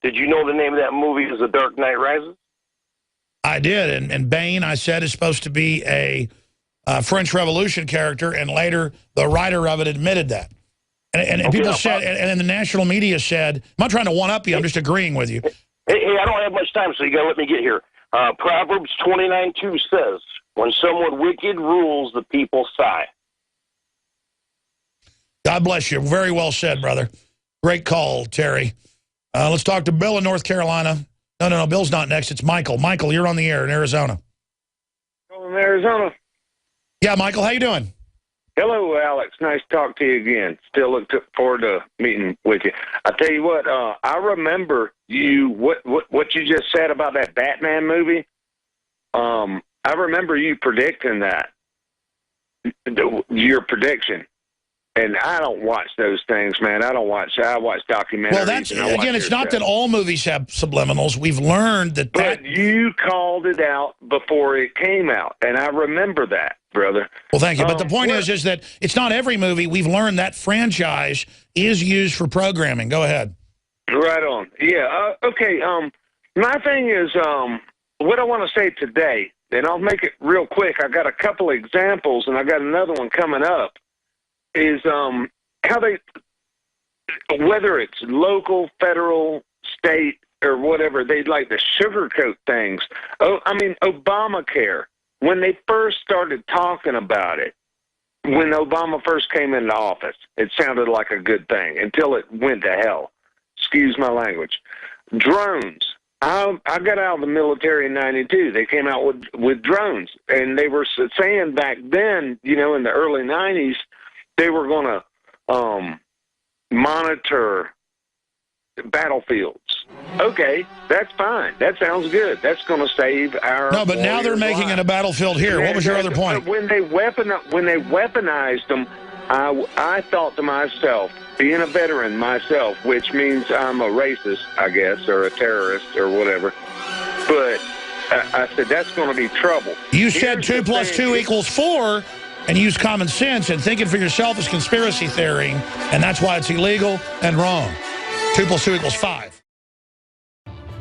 Did you know the name of that movie is The Dark Knight Rises? I did, and Bane, I said, is supposed to be a French Revolution character, and later the writer of it admitted that. And people said, and the national media said, I'm not trying to one-up you, I'm just agreeing with you. Hey, I don't have much time, so you got to let me get here. Proverbs 29:2 says, when someone wicked rules, the people sigh. God bless you. Very well said, brother. Great call, Terry. Let's talk to Bill in North Carolina. No, Bill's not next. It's Michael. Michael, you're on the air in Arizona. In Arizona. Yeah, Michael, how you doing? Hello, Alex. Nice to talk to you again. Still look forward to meeting with you. I tell you what, I remember what you just said about that Batman movie. I remember you predicting that, your prediction. And I don't watch those things, man. I watch documentaries. Well, that's, again, it's not that all movies have subliminals. We've learned that. But you called it out before it came out, and I remember that, brother. Well, thank you. But the point is that it's not every movie. We've learned that franchise is used for programming. Go ahead. Right on. Yeah. Okay. My thing is, what I want to say today, and I'll make it real quick. I got a couple of examples, and I got another one coming up. Is how they, whether it's local, federal, state, or whatever, they like to sugarcoat things. Oh, I mean, Obamacare, when they first started talking about it, when Obama first came into office, it sounded like a good thing until it went to hell. Excuse my language. Drones. I got out of the military in '92. They came out with drones, and they were saying back then, in the early '90s, they were going to monitor battlefields. Okay, that's fine. That sounds good. That's going to save our. No, but now they're making it a battlefield here. What was your other point? When they weaponized them, I thought to myself, being a veteran myself, which means I'm a racist, I guess, or a terrorist or whatever. But I said that's going to be trouble. You said 2 + 2 = 4. And use common sense, and thinking for yourself is conspiracy theory, and that's why it's illegal and wrong. 2 + 2 = 5.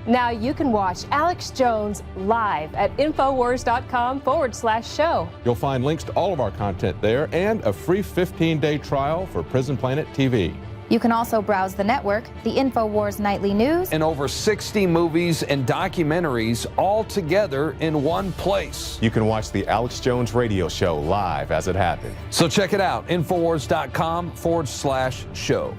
Now you can watch Alex Jones live at Infowars.com/show. You'll find links to all of our content there and a free 15-day trial for Prison Planet TV. You can also browse the network, the InfoWars Nightly News, and over 60 movies and documentaries all together in one place. You can watch the Alex Jones radio show live as it happened. So check it out, Infowars.com/show.